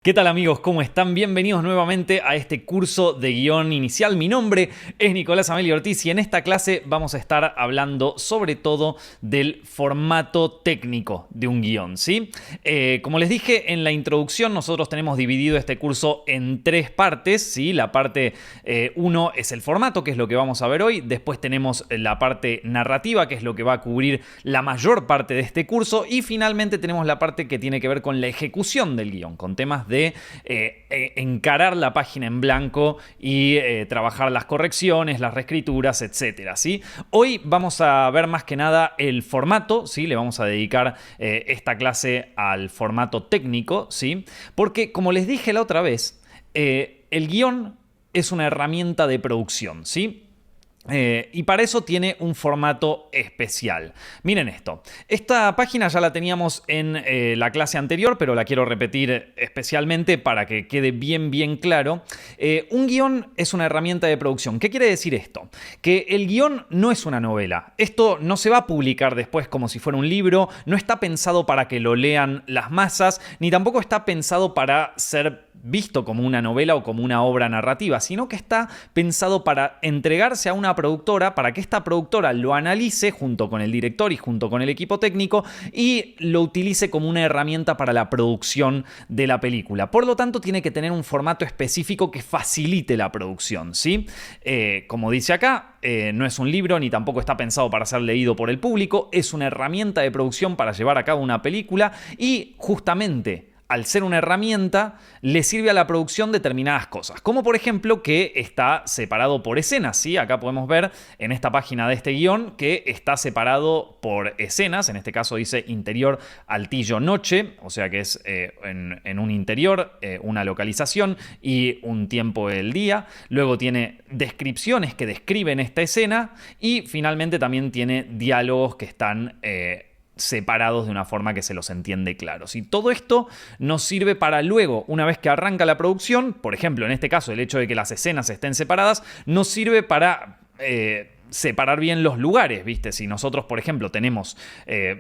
¿Qué tal amigos? ¿Cómo están? Bienvenidos nuevamente a este curso de guión inicial. Mi nombre es Nicolás Amelio Ortiz y en esta clase vamos a estar hablando sobre todo del formato técnico de un guión, ¿sí? Como les dije en la introducción, nosotros tenemos dividido este curso en tres partes, ¿sí? La parte 1 es el formato, que es lo que vamos a ver hoy. Después tenemos la parte narrativa, que es lo que va a cubrir la mayor parte de este curso. Y finalmente tenemos la parte que tiene que ver con la ejecución del guión, con temas de encarar la página en blanco y trabajar las correcciones, las reescrituras, etcétera, ¿sí? Hoy vamos a ver más que nada el formato, ¿sí? Le vamos a dedicar esta clase al formato técnico, ¿sí? Porque, como les dije la otra vez, el guión es una herramienta de producción, ¿sí? Y para eso tiene un formato especial. Miren esto. Esta página ya la teníamos en la clase anterior, pero la quiero repetir especialmente para que quede bien claro. Un guión es una herramienta de producción. ¿Qué quiere decir esto? Que el guión no es una novela. Esto no se va a publicar después como si fuera un libro. No está pensado para que lo lean las masas, ni tampoco está pensado para ser visto como una novela o como una obra narrativa, sino que está pensado para entregarse a una productora, para que esta productora lo analice junto con el director y junto con el equipo técnico y lo utilice como una herramienta para la producción de la película. Por lo tanto, tiene que tener un formato específico que facilite la producción, ¿sí? Como dice acá, no es un libro ni tampoco está pensado para ser leído por el público, es una herramienta de producción para llevar a cabo una película y justamente al ser una herramienta, le sirve a la producción determinadas cosas. Como por ejemplo que está separado por escenas, ¿sí? Acá podemos ver en esta página de este guión que está separado por escenas. En este caso dice interior, altillo, noche. O sea que es en un interior, una localización y un tiempo del día. Luego tiene descripciones que describen esta escena. Y finalmente también tiene diálogos que están separados de una forma que se los entiende claros. Y todo esto nos sirve para luego, una vez que arranca la producción, por ejemplo, en este caso, el hecho de que las escenas estén separadas, nos sirve para separar bien los lugares, ¿viste? Si nosotros, por ejemplo, tenemos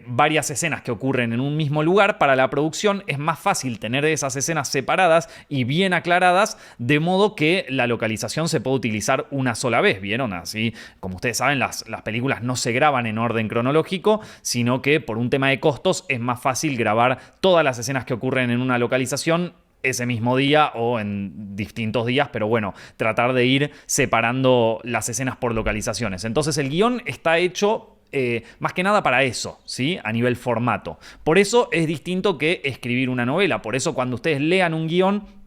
varias escenas que ocurren en un mismo lugar, para la producción es más fácil tener esas escenas separadas y bien aclaradas, de modo que la localización se puede utilizar una sola vez, ¿vieron? Así, como ustedes saben, las películas no se graban en orden cronológico, sino que por un tema de costos es más fácil grabar todas las escenas que ocurren en una localización ese mismo día o en distintos días, pero bueno, tratar de ir separando las escenas por localizaciones. Entonces el guión está hecho más que nada para eso, ¿sí? A nivel formato. Por eso es distinto que escribir una novela. Por eso cuando ustedes lean un guión,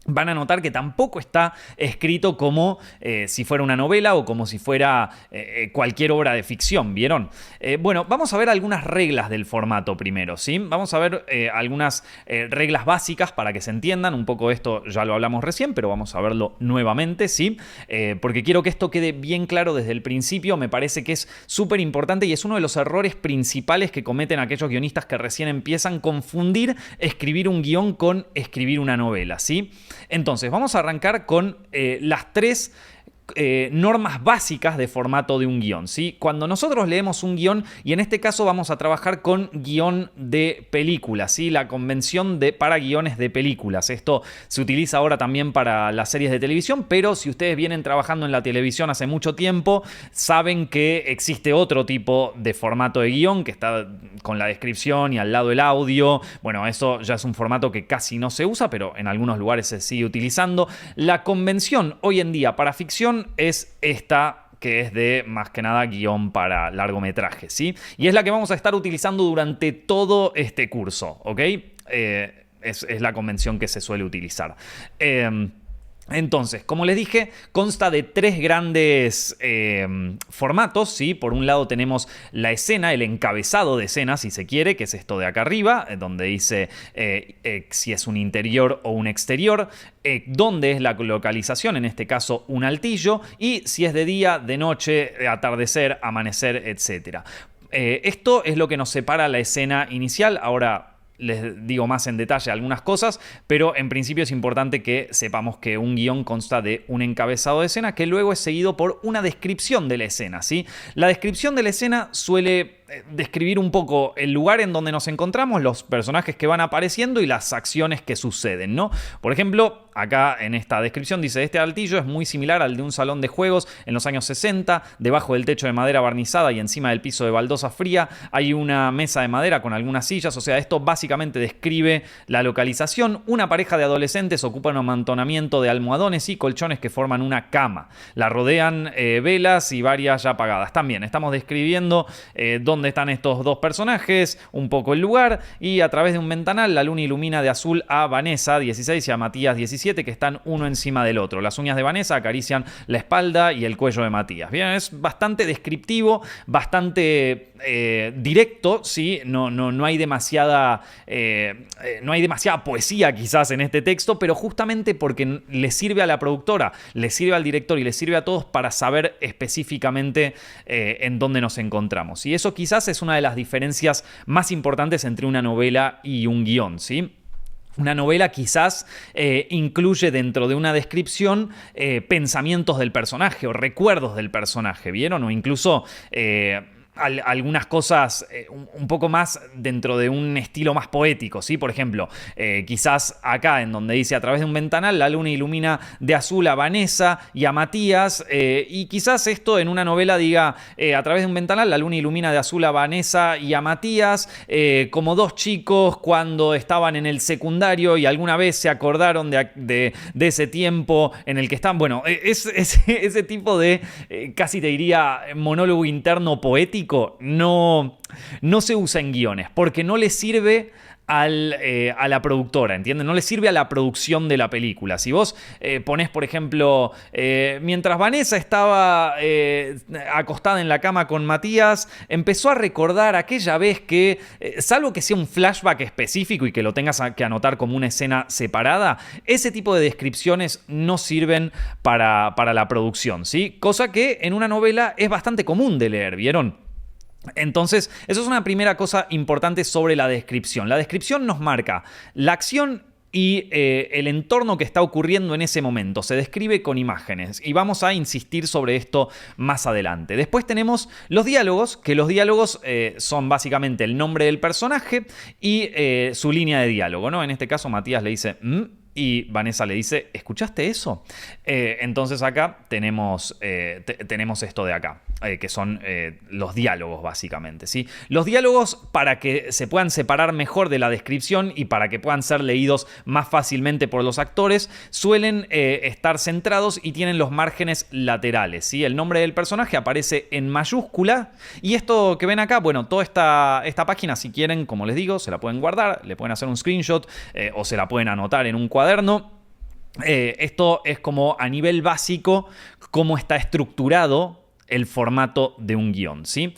van a notar que tampoco está escrito como si fuera una novela o como si fuera cualquier obra de ficción, ¿vieron? Bueno, vamos a ver algunas reglas del formato primero, ¿sí? Vamos a ver algunas reglas básicas para que se entiendan. Un poco esto ya lo hablamos recién, pero vamos a verlo nuevamente, ¿sí? Porque quiero que esto quede bien claro desde el principio. Me parece que es súper importante y es uno de los errores principales que cometen aquellos guionistas que recién empiezan: confundir escribir un guión con escribir una novela, ¿sí? Entonces, vamos a arrancar con las tres normas básicas de formato de un guión, ¿sí? Cuando nosotros leemos un guión, y en este caso vamos a trabajar con guión de películas, ¿sí? La convención para guiones de películas. Esto se utiliza ahora también para las series de televisión, pero si ustedes vienen trabajando en la televisión hace mucho tiempo, saben que existe otro tipo de formato de guión que está con la descripción y al lado el audio. Bueno, eso ya es un formato que casi no se usa, pero en algunos lugares se sigue utilizando. La convención hoy en día para ficción es esta, que es de más que nada guión para largometraje, ¿sí? Y es la que vamos a estar utilizando durante todo este curso, ¿ok? Es la convención que se suele utilizar. Entonces, como les dije, consta de tres grandes formatos, ¿sí? Por un lado tenemos la escena, el encabezado de escena, si se quiere, que es esto de acá arriba, donde dice si es un interior o un exterior, dónde es la localización, en este caso un altillo, y si es de día, de noche, de atardecer, amanecer, etc. Esto es lo que nos separa la escena inicial. Ahora les digo más en detalle algunas cosas, pero en principio es importante que sepamos que un guión consta de un encabezado de escena que luego es seguido por una descripción de la escena, ¿sí? La descripción de la escena suele describir un poco el lugar en donde nos encontramos, los personajes que van apareciendo y las acciones que suceden, ¿no? Por ejemplo, acá en esta descripción dice: este altillo es muy similar al de un salón de juegos en los años 60. Debajo del techo de madera barnizada y encima del piso de baldosa fría hay una mesa de madera con algunas sillas. O sea, esto básicamente describe la localización. Una pareja de adolescentes ocupa un amontonamiento de almohadones y colchones que forman una cama. La rodean velas y varias ya apagadas. También estamos describiendo dónde están estos dos personajes, un poco el lugar, y a través de un ventanal la luna ilumina de azul a Vanessa, 16, y a Matías, 17, que están uno encima del otro. Las uñas de Vanessa acarician la espalda y el cuello de Matías. Bien, es bastante descriptivo, bastante directo, ¿sí? No hay demasiada poesía quizás en este texto, pero justamente porque le sirve a la productora, le sirve al director y le sirve a todos para saber específicamente en dónde nos encontramos. Y eso quizás es una de las diferencias más importantes entre una novela y un guión, ¿sí? Una novela quizás incluye dentro de una descripción pensamientos del personaje o recuerdos del personaje, ¿vieron? O incluso algunas cosas un poco más dentro de un estilo más poético, ¿sí? Por ejemplo, quizás acá en donde dice: a través de un ventanal la luna ilumina de azul a Vanessa y a Matías, y quizás esto en una novela diga: a través de un ventanal la luna ilumina de azul a Vanessa y a Matías, como dos chicos cuando estaban en el secundario y alguna vez se acordaron de ese tiempo en el que están. Bueno, ese tipo de, casi te diría, monólogo interno poético no se usa en guiones porque no le sirve a la productora, ¿entienden? No le sirve a la producción de la película. Si vos ponés, por ejemplo, mientras Vanessa estaba acostada en la cama con Matías, empezó a recordar aquella vez que, salvo que sea un flashback específico y que lo tengas que anotar como una escena separada, ese tipo de descripciones no sirven para la producción, ¿sí? Cosa que en una novela es bastante común de leer, ¿vieron? Entonces, eso es una primera cosa importante sobre la descripción. La descripción nos marca la acción y el entorno que está ocurriendo en ese momento. Se describe con imágenes y vamos a insistir sobre esto más adelante. Después tenemos los diálogos, que los diálogos son básicamente el nombre del personaje y su línea de diálogo, ¿no? En este caso, Matías le dice y Vanessa le dice: ¿escuchaste eso? Entonces acá tenemos esto de acá, que son los diálogos básicamente, ¿sí? Los diálogos, para que se puedan separar mejor de la descripción y para que puedan ser leídos más fácilmente por los actores, suelen estar centrados y tienen los márgenes laterales, ¿sí? El nombre del personaje aparece en mayúscula y esto que ven acá, bueno, toda esta página, si quieren, como les digo, se la pueden guardar, le pueden hacer un screenshot o se la pueden anotar en un cuaderno. Esto es como a nivel básico cómo está estructurado el formato de un guión, ¿sí?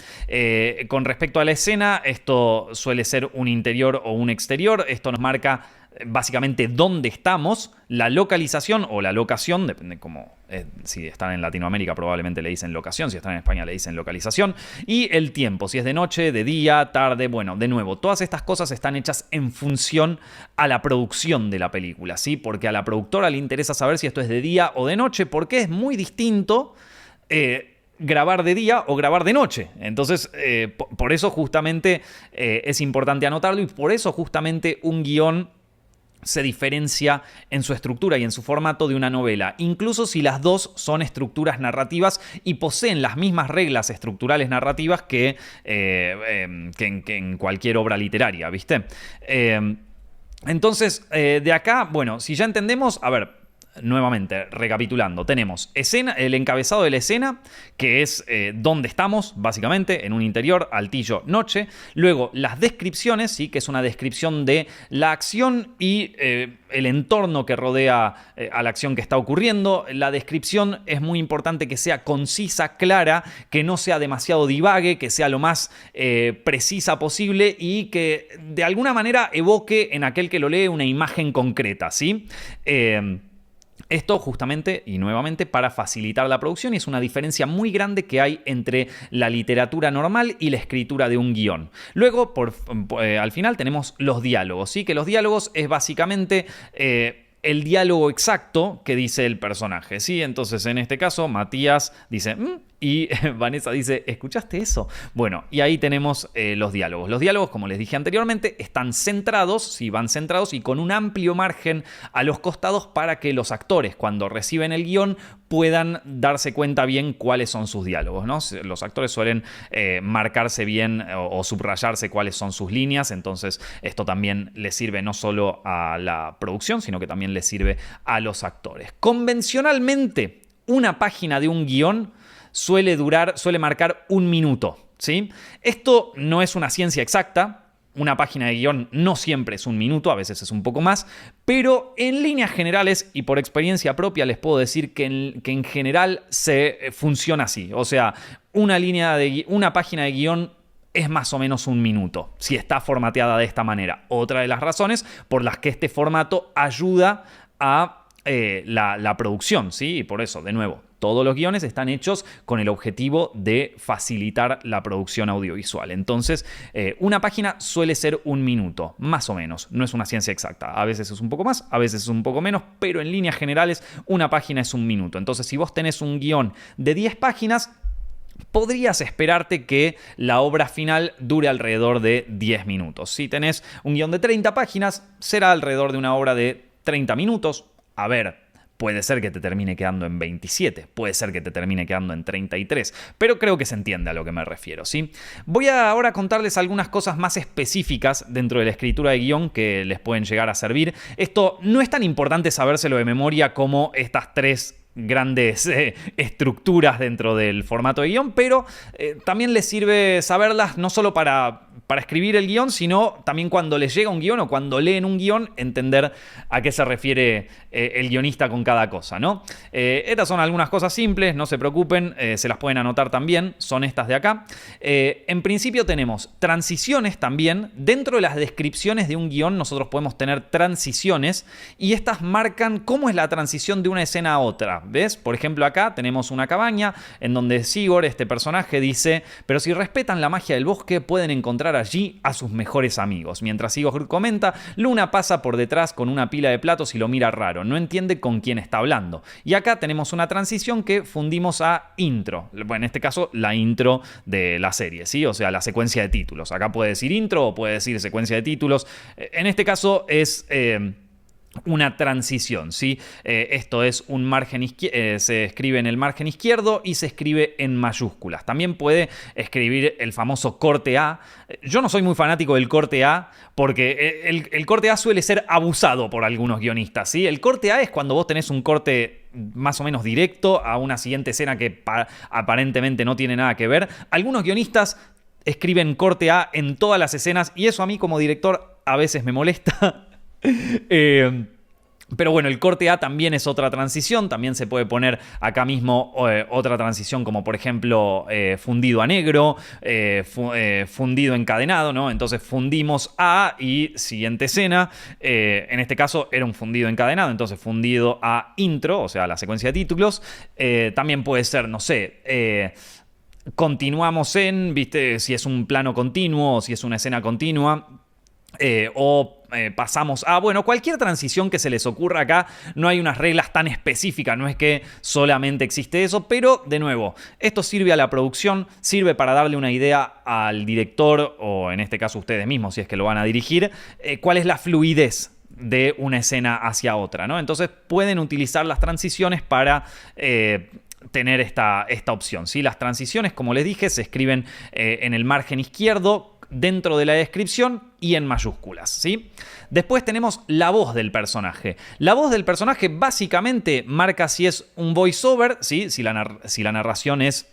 Con respecto a la escena, esto suele ser un interior o un exterior. Esto nos marca básicamente dónde estamos, la localización o la locación, depende cómo, si están en Latinoamérica probablemente le dicen locación, si están en España le dicen localización, y el tiempo, si es de noche, de día, tarde. Bueno, de nuevo, todas estas cosas están hechas en función a la producción de la película, ¿sí? Porque a la productora le interesa saber si esto es de día o de noche, porque es muy distinto grabar de día o grabar de noche. Entonces, por eso justamente es importante anotarlo y por eso justamente un guión se diferencia en su estructura y en su formato de una novela, incluso si las dos son estructuras narrativas y poseen las mismas reglas estructurales narrativas que en cualquier obra literaria, ¿viste? Entonces, de acá, bueno, si ya entendemos, a ver, nuevamente, recapitulando, tenemos el encabezado de la escena, que es dónde estamos, básicamente, en un interior, altillo, noche. Luego, las descripciones, ¿sí? Que es una descripción de la acción y el entorno que rodea a la acción que está ocurriendo. La descripción es muy importante que sea concisa, clara, que no sea demasiado divague, que sea lo más precisa posible y que de alguna manera evoque en aquel que lo lee una imagen concreta, ¿sí? Esto justamente y nuevamente para facilitar la producción, y es una diferencia muy grande que hay entre la literatura normal y la escritura de un guión. Luego, al final tenemos los diálogos, ¿sí? Que los diálogos es básicamente el diálogo exacto que dice el personaje, ¿sí? Entonces, en este caso, Matías dice Y Vanessa dice, ¿escuchaste eso? Bueno, y ahí tenemos los diálogos. Los diálogos, como les dije anteriormente, están centrados, sí, van centrados y con un amplio margen a los costados para que los actores, cuando reciben el guión, puedan darse cuenta bien cuáles son sus diálogos, ¿no? Los actores suelen marcarse bien o subrayarse cuáles son sus líneas, entonces esto también les sirve no solo a la producción, sino que también les sirve a los actores. Convencionalmente, una página de un guión suele marcar 1 minuto, ¿sí? Esto no es una ciencia exacta. Una página de guión no siempre es 1 minuto, a veces es un poco más, pero en líneas generales y por experiencia propia les puedo decir que en general funciona así. O sea, una página de guión es más o menos 1 minuto, si está formateada de esta manera. Otra de las razones por las que este formato ayuda a la producción, ¿sí? Y por eso, de nuevo, todos los guiones están hechos con el objetivo de facilitar la producción audiovisual. Entonces, una página suele ser 1 minuto, más o menos. No es una ciencia exacta. A veces es un poco más, a veces es un poco menos, pero en líneas generales, una página es 1 minuto. Entonces, si vos tenés un guión de 10 páginas, podrías esperarte que la obra final dure alrededor de 10 minutos. Si tenés un guión de 30 páginas, será alrededor de una obra de 30 minutos. A ver, puede ser que te termine quedando en 27, puede ser que te termine quedando en 33, pero creo que se entiende a lo que me refiero, ¿sí? Voy a ahora contarles algunas cosas más específicas dentro de la escritura de guión que les pueden llegar a servir. Esto no es tan importante sabérselo de memoria como estas 3 grandes estructuras dentro del formato de guión, pero también les sirve saberlas no solo para escribir el guión, sino también cuando les llega un guión o cuando leen un guión, entender a qué se refiere el guionista con cada cosa, ¿no? Estas son algunas cosas simples, no se preocupen, se las pueden anotar también, son estas de acá. En principio tenemos transiciones también. Dentro de las descripciones de un guión nosotros podemos tener transiciones y estas marcan cómo es la transición de una escena a otra. ¿Ves? Por ejemplo, acá tenemos una cabaña en donde Sigurd, este personaje, dice: pero si respetan la magia del bosque, pueden encontrar allí a sus mejores amigos. Mientras Sigurd comenta, Luna pasa por detrás con una pila de platos y lo mira raro. No entiende con quién está hablando. Y acá tenemos una transición que fundimos a intro. Bueno, en este caso, la intro de la serie, ¿sí? O sea, la secuencia de títulos. Acá puede decir intro o puede decir secuencia de títulos. En este caso es una transición, ¿sí? Esto es un margen se escribe en el margen izquierdo y se escribe en mayúsculas. También puede escribir el famoso corte A. Yo no soy muy fanático del corte A porque el corte A suele ser abusado por algunos guionistas, ¿sí? El corte A es cuando vos tenés un corte más o menos directo a una siguiente escena que aparentemente no tiene nada que ver. Algunos guionistas escriben corte A en todas las escenas y eso a mí como director a veces me molesta. Pero bueno, el corte A también es otra transición. También se puede poner acá mismo otra transición, como por ejemplo fundido a negro, fundido encadenado, ¿no? Entonces fundimos A y siguiente escena. En este caso era un fundido encadenado, entonces fundido a intro, o sea, la secuencia de títulos. También puede ser, no sé, continuamos en, ¿viste? Si es un plano continuo o si es una escena continua. Pasamos a, bueno, cualquier transición que se les ocurra acá. No hay unas reglas tan específicas, no es que solamente existe eso, pero de nuevo, esto sirve a la producción, sirve para darle una idea al director, o en este caso ustedes mismos si es que lo van a dirigir, cuál es la fluidez de una escena hacia otra, ¿no? Entonces pueden utilizar las transiciones para tener esta opción, ¿sí? Las transiciones, como les dije, se escriben en el margen izquierdo, dentro de la descripción y en mayúsculas, ¿sí? Después tenemos la voz del personaje. La voz del personaje básicamente marca si es un voiceover, ¿sí? Si la narración es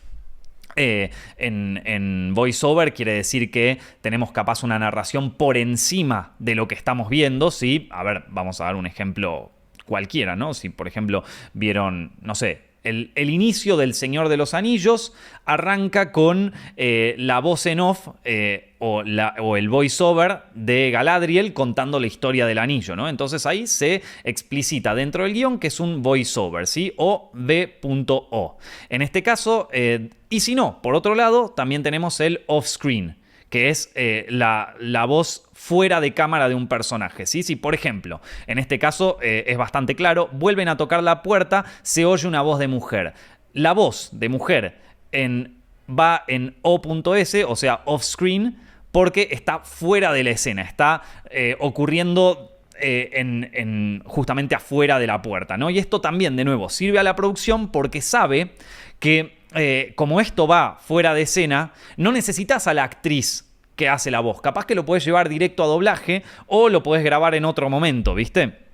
en voiceover, quiere decir que tenemos capaz una narración por encima de lo que estamos viendo, ¿sí? A ver, vamos a dar un ejemplo cualquiera, ¿no? Si por ejemplo vieron, no sé, el inicio del Señor de los Anillos arranca con la voz en off o el voiceover de Galadriel contando la historia del anillo, ¿no? Entonces ahí se explicita dentro del guión que es un voiceover, ¿sí? O V.O. En este caso, y si no, por otro lado, también tenemos el off-screen, que es la voz fuera de cámara de un personaje, ¿sí? Si, por ejemplo, en este caso es bastante claro, vuelven a tocar la puerta, se oye una voz de mujer. La voz de mujer va en O.S, o sea, off-screen, porque está fuera de la escena, está ocurriendo justamente afuera de la puerta, ¿no? Y esto también, de nuevo, sirve a la producción porque sabe que como esto va fuera de escena, no necesitas a la actriz que hace la voz. Capaz que lo puedes llevar directo a doblaje o lo puedes grabar en otro momento, ¿viste?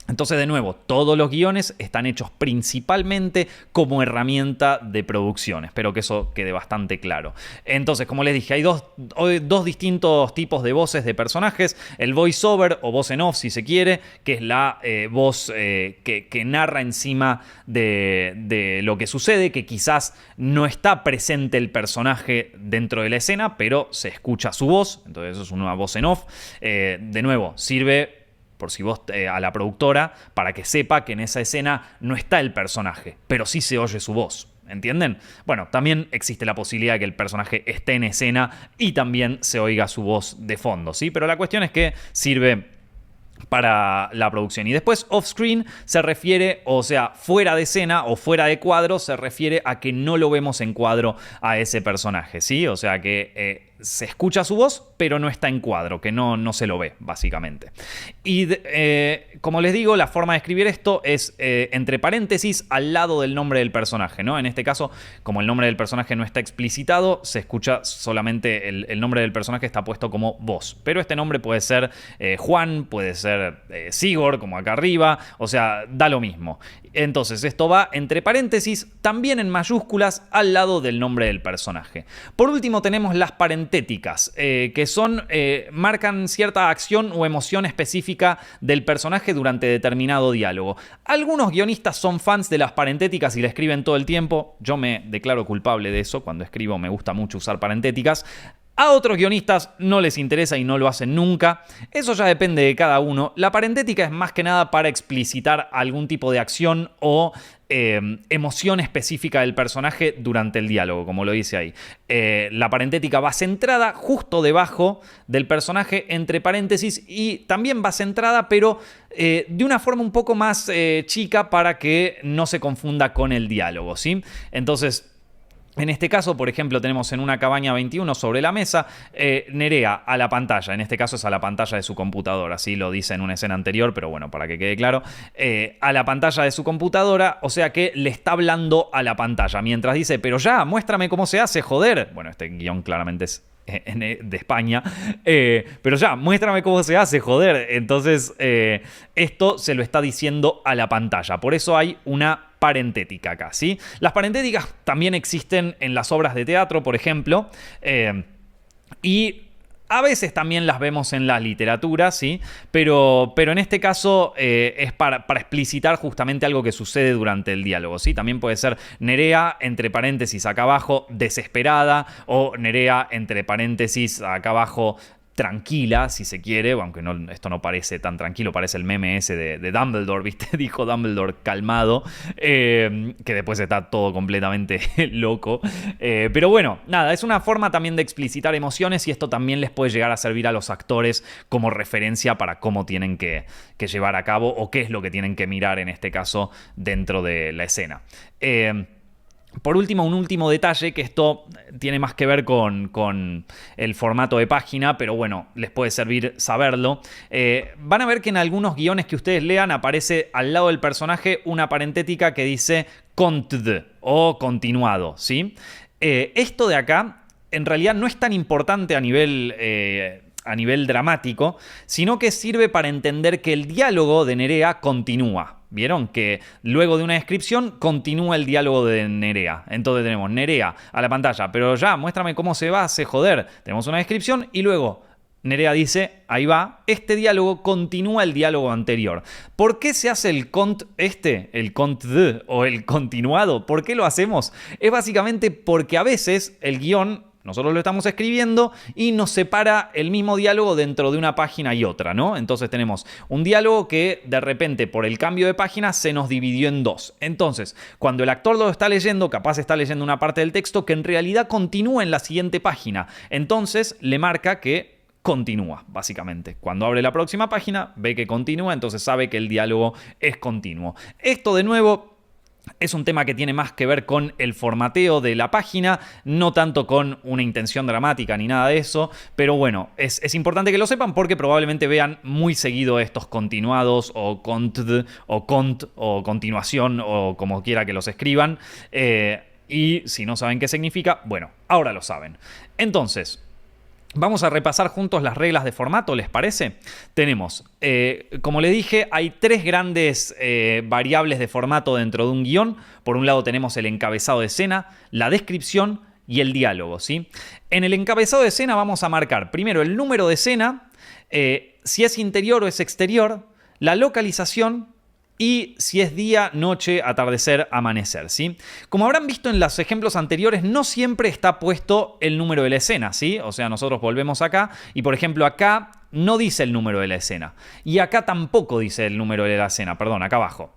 Entonces, de nuevo, todos los guiones están hechos principalmente como herramienta de producción. Espero que eso quede bastante claro. Entonces, como les dije, hay dos distintos tipos de voces de personajes. El voiceover o voz en off, si se quiere, que es la voz que narra encima de lo que sucede, que quizás no está presente el personaje dentro de la escena, pero se escucha su voz. Entonces, eso es una voz en off. De nuevo, sirve por si vos a la productora, para que sepa que en esa escena no está el personaje, pero sí se oye su voz. ¿Entienden? Bueno, también existe la posibilidad de que el personaje esté en escena y también se oiga su voz de fondo, ¿sí? Pero la cuestión es que sirve para la producción. Y después off-screen se refiere, o sea, fuera de escena o fuera de cuadro, se refiere a que no lo vemos en cuadro a ese personaje, ¿sí? O sea que se escucha su voz, pero no está en cuadro, que no se lo ve, básicamente. Y como les digo, la forma de escribir esto es entre paréntesis al lado del nombre del personaje, ¿no? En este caso, como el nombre del personaje no está explicitado, se escucha solamente el nombre del personaje está puesto como voz. Pero este nombre puede ser Juan, puede ser Sigor, como acá arriba, o sea, da lo mismo. Entonces, esto va entre paréntesis, también en mayúsculas, al lado del nombre del personaje. Por último, tenemos las parentéticas, que marcan cierta acción o emoción específica del personaje durante determinado diálogo. Algunos guionistas son fans de las parentéticas y la escriben todo el tiempo. Yo me declaro culpable de eso. Cuando escribo me gusta mucho usar parentéticas. A otros guionistas no les interesa y no lo hacen nunca. Eso ya depende de cada uno. La parentética es más que nada para explicitar algún tipo de acción o emoción específica del personaje durante el diálogo, como lo dice ahí. La parentética va centrada justo debajo del personaje, entre paréntesis, y también va centrada, pero de una forma un poco más chica para que no se confunda con el diálogo, ¿sí? Entonces, en este caso, por ejemplo, tenemos en una cabaña 21 sobre la mesa, Nerea a la pantalla. En este caso es a la pantalla de su computadora. Así lo dice en una escena anterior, pero bueno, para que quede claro. A la pantalla de su computadora, o sea que le está hablando a la pantalla. Mientras dice, pero ya, muéstrame cómo se hace, joder. Bueno, este guión claramente es de España, pero ya, muéstrame cómo se hace, joder. Entonces, esto se lo está diciendo a la pantalla. Por eso hay una parentética acá, ¿sí? Las parentéticas también existen en las obras de teatro, por ejemplo, y a veces también las vemos en la literatura, ¿sí? Pero en este caso es para explicitar justamente algo que sucede durante el diálogo, ¿sí? También puede ser Nerea, entre paréntesis acá abajo, desesperada, o Nerea, entre paréntesis acá abajo, tranquila, si se quiere, aunque esto no parece tan tranquilo, parece el meme ese de Dumbledore, ¿viste? Dijo Dumbledore calmado, que después está todo completamente loco. Pero bueno, nada, es una forma también de explicitar emociones y esto también les puede llegar a servir a los actores como referencia para cómo tienen que llevar a cabo o qué es lo que tienen que mirar en este caso dentro de la escena. Por último, un último detalle, que esto tiene más que ver con el formato de página, pero bueno, les puede servir saberlo. Van a ver que en algunos guiones que ustedes lean aparece al lado del personaje una parentética que dice «continued» o «continuado», ¿sí? Esto de acá en realidad no es tan importante a nivel dramático, sino que sirve para entender que el diálogo de Nerea continúa. ¿Vieron? Que luego de una descripción continúa el diálogo de Nerea. Entonces tenemos Nerea a la pantalla, pero ya, muéstrame cómo se va, se joder. Tenemos una descripción y luego Nerea dice, ahí va, este diálogo continúa el diálogo anterior. ¿Por qué se hace el el cont de o el continuado? ¿Por qué lo hacemos? Es básicamente porque a veces el guión nosotros lo estamos escribiendo y nos separa el mismo diálogo dentro de una página y otra, ¿no? Entonces tenemos un diálogo que de repente por el cambio de página se nos dividió en dos. Entonces, cuando el actor lo está leyendo, capaz está leyendo una parte del texto que en realidad continúa en la siguiente página. Entonces le marca que continúa, básicamente. Cuando abre la próxima página, ve que continúa, entonces sabe que el diálogo es continuo. Esto de nuevo Es un tema que tiene más que ver con el formateo de la página, no tanto con una intención dramática ni nada de eso, pero bueno, es importante que lo sepan porque probablemente vean muy seguido estos continuados o cont o continuación o como quiera que los escriban, y si no saben qué significa, bueno, ahora lo saben. Entonces, vamos a repasar juntos las reglas de formato, ¿les parece? Tenemos, como les dije, hay tres grandes variables de formato dentro de un guión. Por un lado tenemos el encabezado de escena, la descripción y el diálogo, ¿sí? En el encabezado de escena vamos a marcar primero el número de escena, si es interior o es exterior, la localización y si es día, noche, atardecer, amanecer, ¿sí? Como habrán visto en los ejemplos anteriores, no siempre está puesto el número de la escena, ¿sí? O sea, nosotros volvemos acá y, por ejemplo, acá no dice el número de la escena. Y acá tampoco dice el número de la escena, perdón, acá abajo.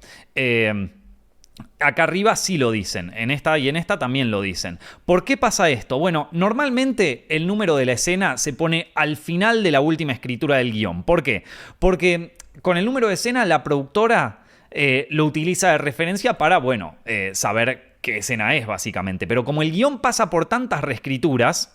Acá arriba sí lo dicen, en esta y en esta también lo dicen. ¿Por qué pasa esto? Bueno, normalmente el número de la escena se pone al final de la última escritura del guión. ¿Por qué? Porque con el número de escena la productora lo utiliza de referencia para, bueno, saber qué escena es básicamente. Pero como el guión pasa por tantas reescrituras,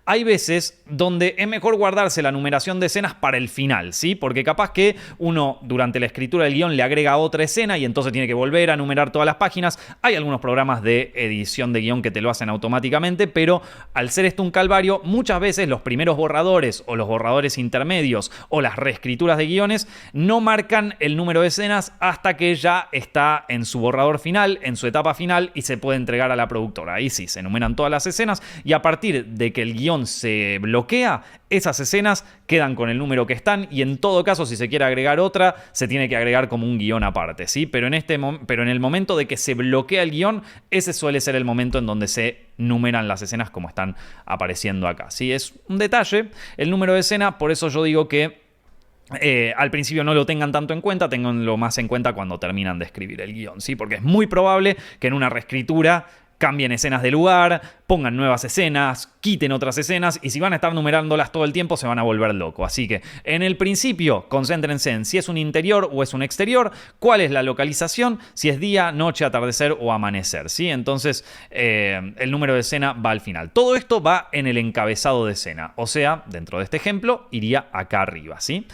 hay veces donde es mejor guardarse la numeración de escenas para el final, ¿sí? Porque capaz que uno durante la escritura del guión le agrega otra escena y entonces tiene que volver a numerar todas las páginas. Hay algunos programas de edición de guión que te lo hacen automáticamente, pero al ser esto un calvario, muchas veces los primeros borradores o los borradores intermedios o las reescrituras de guiones no marcan el número de escenas hasta que ya está en su borrador final, en su etapa final y se puede entregar a la productora. Ahí sí, se enumeran todas las escenas y a partir de que el guión se bloquea, esas escenas quedan con el número que están y en todo caso si se quiere agregar otra se tiene que agregar como un guión aparte, ¿sí? Pero en el momento de que se bloquea el guión, ese suele ser el momento en donde se numeran las escenas como están apareciendo acá, ¿sí? Es un detalle el número de escena, por eso yo digo que al principio no lo tengan tanto en cuenta, tenganlo más en cuenta cuando terminan de escribir el guión, ¿sí? Porque es muy probable que en una reescritura cambien escenas de lugar, pongan nuevas escenas, quiten otras escenas y si van a estar numerándolas todo el tiempo se van a volver locos. Así que en el principio concéntrense en si es un interior o es un exterior, cuál es la localización, si es día, noche, atardecer o amanecer, ¿sí? Entonces el número de escena va al final. Todo esto va en el encabezado de escena, o sea, dentro de este ejemplo iría acá arriba, ¿sí?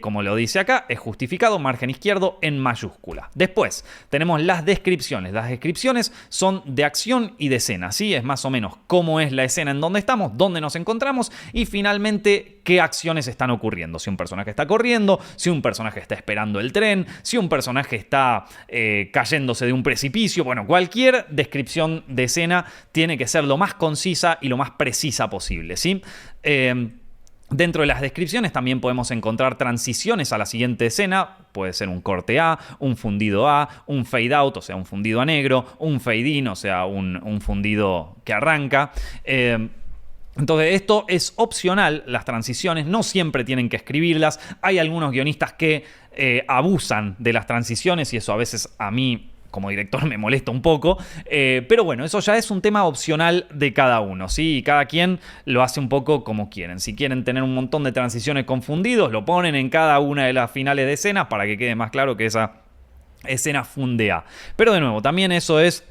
Como lo dice acá, es justificado, margen izquierdo en mayúscula. Después tenemos las descripciones. Las descripciones son de acción y de escena, ¿sí? Es más o menos cómo es la escena en donde estamos, dónde nos encontramos y finalmente qué acciones están ocurriendo. Si un personaje está corriendo, si un personaje está esperando el tren, si un personaje está cayéndose de un precipicio. Bueno, cualquier descripción de escena tiene que ser lo más concisa y lo más precisa posible, ¿sí? Dentro de las descripciones también podemos encontrar transiciones a la siguiente escena. Puede ser un corte A, un fundido A, un fade out, o sea, un fundido a negro, un fade in, o sea, un fundido que arranca. Entonces esto es opcional, las transiciones, no siempre tienen que escribirlas. Hay algunos guionistas que abusan de las transiciones y eso a veces a mí como director me molesta un poco, pero bueno, eso ya es un tema opcional de cada uno, ¿sí? Y cada quien lo hace un poco como quieren. Si quieren tener un montón de transiciones confundidos, lo ponen en cada una de las finales de escenas para que quede más claro que esa escena fundea. Pero de nuevo, también eso es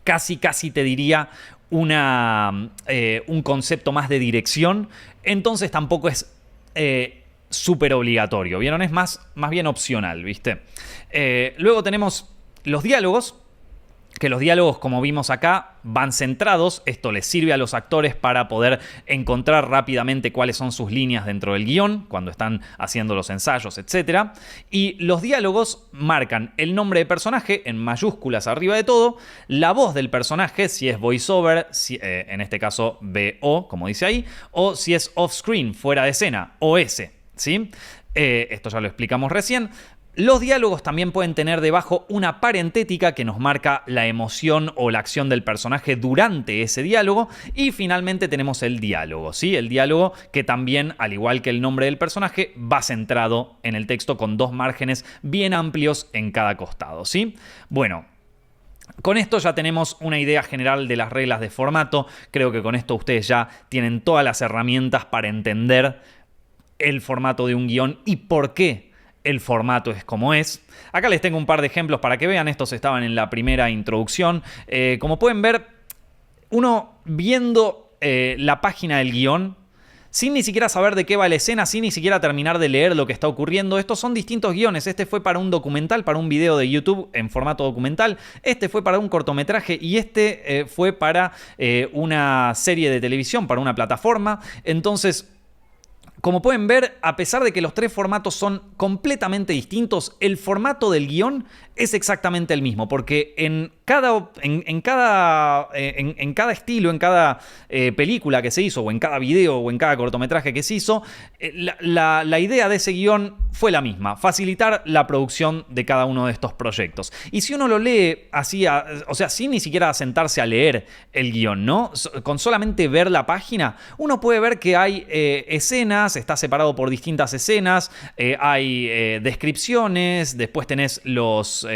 casi te diría un concepto más de dirección, entonces tampoco es súper obligatorio, ¿vieron? Es más bien opcional, ¿viste? Luego tenemos los diálogos, que los diálogos, como vimos acá, van centrados. Esto les sirve a los actores para poder encontrar rápidamente cuáles son sus líneas dentro del guión, cuando están haciendo los ensayos, etc. Y los diálogos marcan el nombre de personaje en mayúsculas arriba de todo, la voz del personaje, si es voiceover, en este caso VO, como dice ahí, o si es off-screen, fuera de escena, OS, ¿sí? Esto ya lo explicamos recién. Los diálogos también pueden tener debajo una parentética que nos marca la emoción o la acción del personaje durante ese diálogo. Y finalmente tenemos el diálogo, ¿sí? El diálogo que también, al igual que el nombre del personaje, va centrado en el texto con dos márgenes bien amplios en cada costado, ¿sí? Bueno, con esto ya tenemos una idea general de las reglas de formato. Creo que con esto ustedes ya tienen todas las herramientas para entender el formato de un guión y por qué el formato es como es. Acá les tengo un par de ejemplos para que vean. Estos estaban en la primera introducción. Como pueden ver, uno viendo la página del guión, sin ni siquiera saber de qué va la escena, sin ni siquiera terminar de leer lo que está ocurriendo. Estos son distintos guiones. Este fue para un documental, para un video de YouTube en formato documental. Este fue para un cortometraje y este fue para una serie de televisión, para una plataforma. Entonces, como pueden ver, a pesar de que los tres formatos son completamente distintos, el formato del guión es exactamente el mismo, porque en cada estilo, en cada película que se hizo, o en cada video, o en cada cortometraje que se hizo, la idea de ese guión fue la misma: facilitar la producción de cada uno de estos proyectos. Y si uno lo lee así, o sea, sin ni siquiera sentarse a leer el guión, ¿no? Con solamente ver la página, uno puede ver que hay escenas, está separado por distintas escenas, hay descripciones, después tenés los,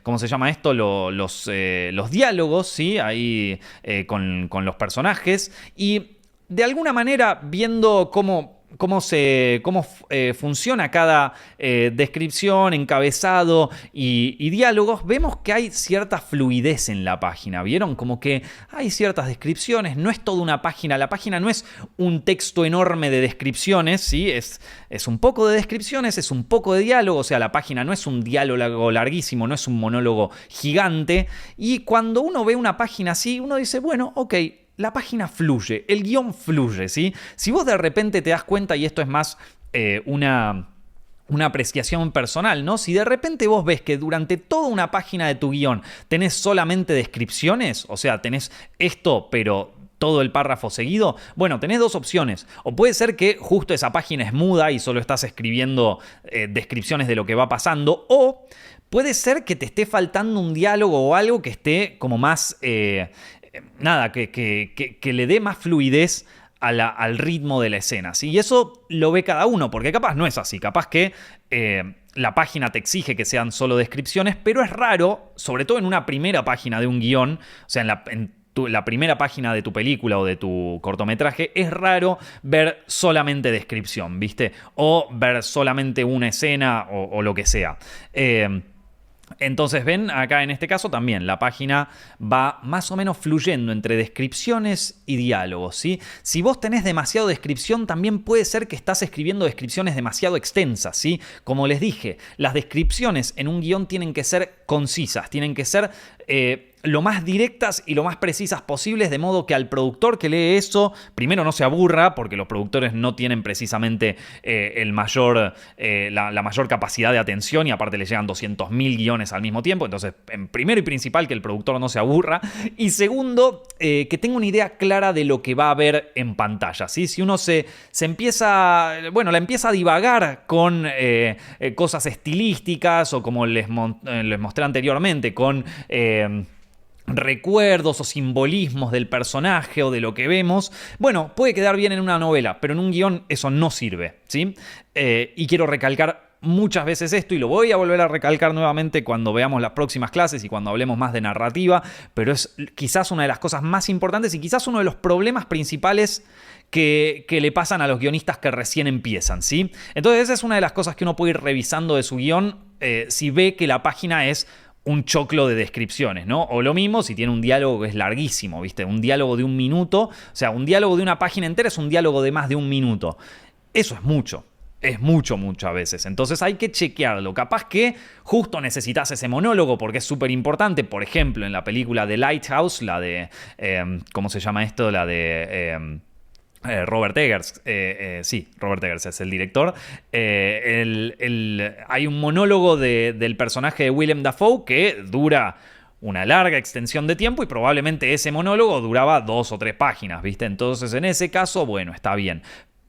¿cómo se llama esto? Los diálogos, ¿sí? Ahí con los personajes. Y de alguna manera, viendo cómo funciona cada descripción, encabezado y diálogos, vemos que hay cierta fluidez en la página. ¿Vieron? Como que hay ciertas descripciones, no es toda una página. La página no es un texto enorme de descripciones, ¿sí? Es un poco de descripciones, es un poco de diálogo. O sea, la página no es un diálogo larguísimo, no es un monólogo gigante. Y cuando uno ve una página así, uno dice, bueno, ok, la página fluye, el guión fluye, ¿sí? Si vos de repente te das cuenta, y esto es más una apreciación personal, ¿no? Si de repente vos ves que durante toda una página de tu guión tenés solamente descripciones, o sea, tenés esto, pero todo el párrafo seguido, bueno, tenés dos opciones. O puede ser que justo esa página es muda y solo estás escribiendo descripciones de lo que va pasando, o puede ser que te esté faltando un diálogo o algo que esté como más... que le dé más fluidez al ritmo de la escena, ¿sí? Y eso lo ve cada uno, porque capaz no es así, capaz que la página te exige que sean solo descripciones, pero es raro, sobre todo en una primera página de un guión, o sea, en la primera página de tu película o de tu cortometraje, es raro ver solamente descripción, ¿viste? O ver solamente una escena o lo que sea. Entonces ven, acá en este caso también la página va más o menos fluyendo entre descripciones y diálogos, ¿sí? Si vos tenés demasiado descripción, también puede ser que estás escribiendo descripciones demasiado extensas, ¿sí? Como les dije, las descripciones en un guión tienen que ser concisas, tienen que ser lo más directas y lo más precisas posibles, de modo que al productor que lee eso, primero no se aburra, porque los productores no tienen precisamente la mayor capacidad de atención, y aparte le llegan 200.000 guiones al mismo tiempo. Entonces, primero y principal, que el productor no se aburra, y segundo, que tenga una idea clara de lo que va a ver en pantalla, ¿sí? Si uno se empieza, bueno, la empieza a divagar con cosas estilísticas, o como les mostré anteriormente, con recuerdos o simbolismos del personaje o de lo que vemos, bueno, puede quedar bien en una novela, pero en un guión eso no sirve, ¿sí? Y quiero recalcar muchas veces esto, y lo voy a volver a recalcar nuevamente cuando veamos las próximas clases y cuando hablemos más de narrativa, pero es quizás una de las cosas más importantes y quizás uno de los problemas principales que le pasan a los guionistas que recién empiezan, ¿sí? Entonces esa es una de las cosas que uno puede ir revisando de su guión si ve que la página es un choclo de descripciones, ¿no? O lo mismo si tiene un diálogo que es larguísimo, ¿viste? Un diálogo de 1 minuto, o sea, un diálogo de una página entera es un diálogo de más de 1 minuto. Eso es mucho. Es mucho a veces. Entonces hay que chequearlo. Capaz que justo necesitas ese monólogo porque es súper importante. Por ejemplo, en la película The Lighthouse, la de... ¿cómo se llama esto? La de... Robert Eggers, sí, Robert Eggers es el director. Hay un monólogo del personaje de Willem Dafoe que dura una larga extensión de tiempo, y probablemente ese monólogo duraba 2 o 3 páginas, ¿viste? Entonces, en ese caso, bueno, está bien.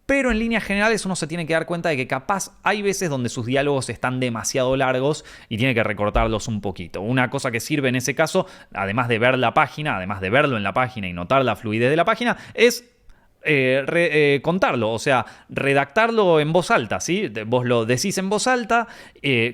Pero en líneas generales uno se tiene que dar cuenta de que capaz hay veces donde sus diálogos están demasiado largos y tiene que recortarlos un poquito. Una cosa que sirve en ese caso, además de ver la página, además de verlo en la página y notar la fluidez de la página, es contarlo, o sea, redactarlo en voz alta, ¿sí? Vos lo decís en voz alta,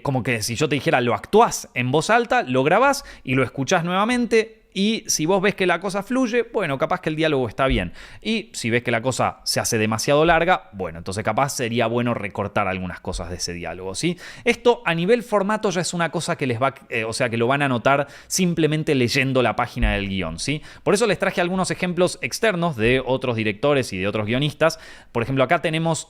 como que si yo te dijera lo actuás en voz alta, lo grabás y lo escuchás nuevamente y si vos ves que la cosa fluye, bueno, capaz que el diálogo está bien. Y si ves que la cosa se hace demasiado larga, bueno, entonces capaz sería bueno recortar algunas cosas de ese diálogo, ¿sí? Esto a nivel formato ya es una cosa que les va, o sea, que lo van a notar simplemente leyendo la página del guión, ¿sí? Por eso les traje algunos ejemplos externos de otros directores y de otros guionistas. Por ejemplo, acá tenemos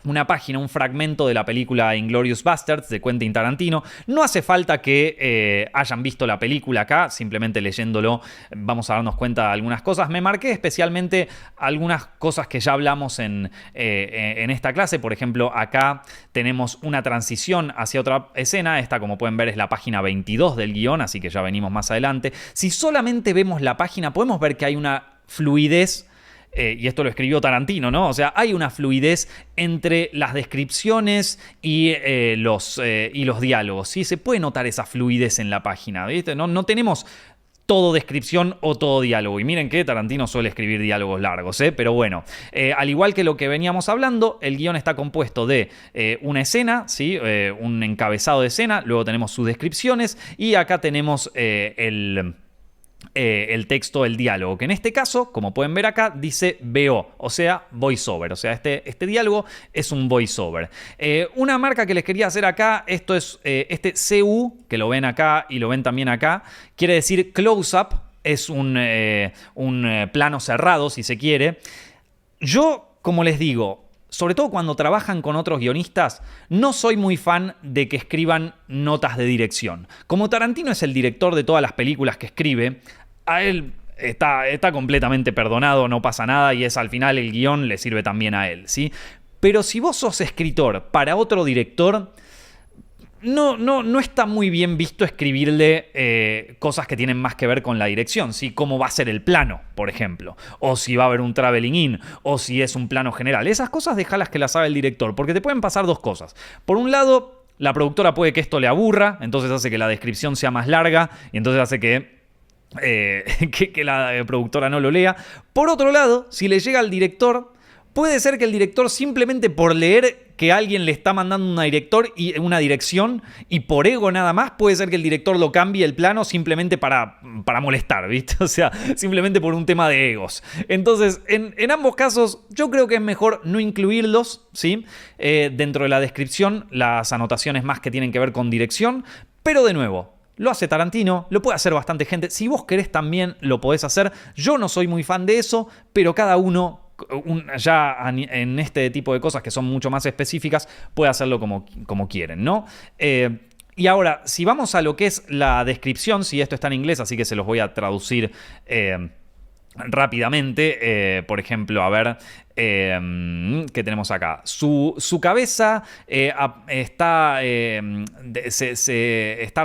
una página, un fragmento de la película Inglourious Basterds de Quentin Tarantino. No hace falta que hayan visto la película acá, simplemente leyéndolo vamos a darnos cuenta de algunas cosas. Me marqué especialmente algunas cosas que ya hablamos en esta clase. Por ejemplo, acá tenemos una transición hacia otra escena. Esta, como pueden ver, es la página 22 del guión, así que ya venimos más adelante. Si solamente vemos la página, podemos ver que hay una fluidez. Y esto lo escribió Tarantino, ¿no? O sea, hay una fluidez entre las descripciones y los diálogos, ¿sí? Se puede notar esa fluidez en la página, ¿viste? No tenemos todo descripción o todo diálogo. Y miren que Tarantino suele escribir diálogos largos, ¿eh? Pero bueno, al igual que lo que veníamos hablando, el guión está compuesto de una escena, ¿sí? Un encabezado de escena, luego tenemos sus descripciones y acá tenemos el texto, el diálogo, que en este caso, como pueden ver acá, dice VO, o sea, voiceover. O sea, este diálogo es un voiceover. Una marca que les quería hacer acá, esto es este CU, que lo ven acá y lo ven también acá, quiere decir close-up, es un plano cerrado, si se quiere. Yo, como les digo, sobre todo cuando trabajan con otros guionistas, no soy muy fan de que escriban notas de dirección. Como Tarantino es el director de todas las películas que escribe, a él está completamente perdonado, no pasa nada y al final el guión le sirve también a él, ¿sí? Pero si vos sos escritor para otro director, no está muy bien visto escribirle cosas que tienen más que ver con la dirección, ¿sí? Cómo va a ser el plano, por ejemplo, o si va a haber un traveling in, o si es un plano general. Esas cosas déjalas que las haga el director, porque te pueden pasar dos cosas. Por un lado, la productora puede que esto le aburra, entonces hace que la descripción sea más larga y entonces hace que la productora no lo lea. Por otro lado, si le llega al director, puede ser que el director, simplemente por leer que alguien le está mandando una dirección y por ego nada más, puede ser que el director lo cambie el plano simplemente para molestar, ¿viste? O sea, simplemente por un tema de egos. Entonces, en ambos casos, yo creo que es mejor no incluirlos, ¿sí? Dentro de la descripción, las anotaciones más que tienen que ver con dirección, pero de nuevo, lo hace Tarantino, lo puede hacer bastante gente. Si vos querés también lo podés hacer. Yo no soy muy fan de eso, pero cada uno ya en este tipo de cosas que son mucho más específicas puede hacerlo como quieren, ¿no? Y ahora, si vamos a lo que es la descripción, si esto está en inglés, así que se los voy a traducir rápidamente. Por ejemplo, a ver, ¿qué tenemos acá? Su cabeza está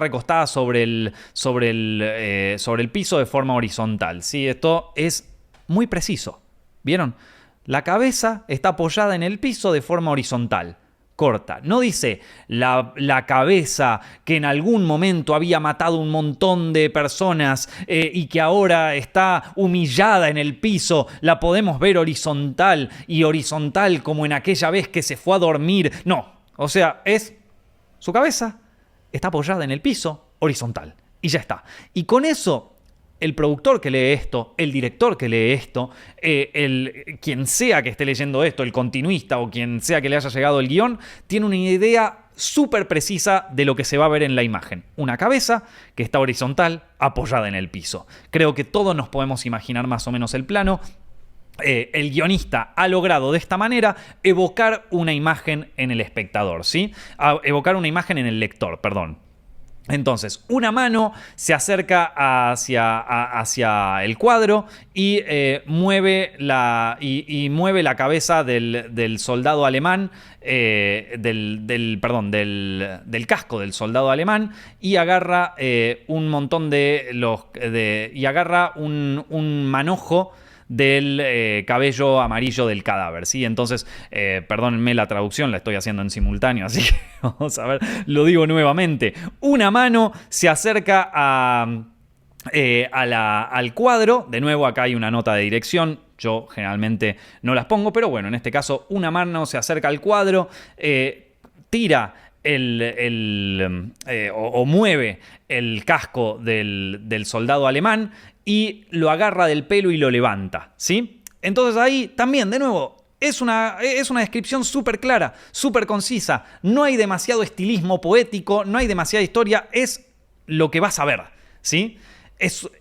recostada sobre el piso de forma horizontal, ¿sí? Esto es muy preciso. ¿Vieron? La cabeza está apoyada en el piso de forma horizontal, corta. No dice la cabeza que en algún momento había matado un montón de personas y que ahora está humillada en el piso. La podemos ver horizontal y horizontal como en aquella vez que se fue a dormir. No, o sea, su cabeza está apoyada en el piso horizontal y ya está. Y con eso, el productor que lee esto, el director que lee esto, quien sea que esté leyendo esto, el continuista o quien sea que le haya llegado el guión, tiene una idea súper precisa de lo que se va a ver en la imagen. Una cabeza que está horizontal, apoyada en el piso. Creo que todos nos podemos imaginar más o menos el plano. El guionista ha logrado de esta manera evocar una imagen en el espectador, ¿sí? Evocar una imagen en el lector, perdón. Entonces, una mano se acerca hacia el cuadro y mueve la cabeza del soldado alemán, del casco del soldado alemán, y agarra un montón y agarra un manojo del cabello amarillo del cadáver, ¿sí? Entonces, perdónenme la traducción, la estoy haciendo en simultáneo, así que vamos a ver, lo digo nuevamente. Una mano se acerca al cuadro. De nuevo, acá hay una nota de dirección. Yo generalmente no las pongo, pero bueno, en este caso, una mano se acerca al cuadro, tira o mueve el casco del soldado alemán y lo agarra del pelo y lo levanta, ¿sí? Entonces ahí también, de nuevo, es una descripción súper clara, súper concisa. No hay demasiado estilismo poético, no hay demasiada historia, es lo que vas a ver, ¿sí?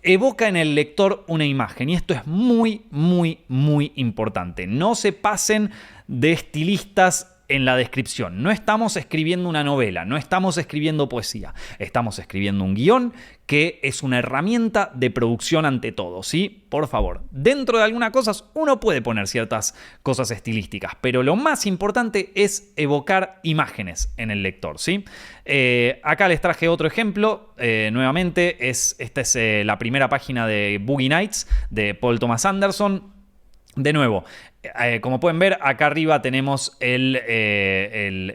Evoca en el lector una imagen y esto es muy, muy, muy importante. No se pasen de estilistas en la descripción. No estamos escribiendo una novela, no estamos escribiendo poesía. Estamos escribiendo un guión que es una herramienta de producción ante todo, ¿sí? Por favor, dentro de algunas cosas uno puede poner ciertas cosas estilísticas, pero lo más importante es evocar imágenes en el lector, ¿sí? Acá les traje otro ejemplo, nuevamente, esta es la primera página de Boogie Nights de Paul Thomas Anderson. De nuevo, como pueden ver, acá arriba tenemos el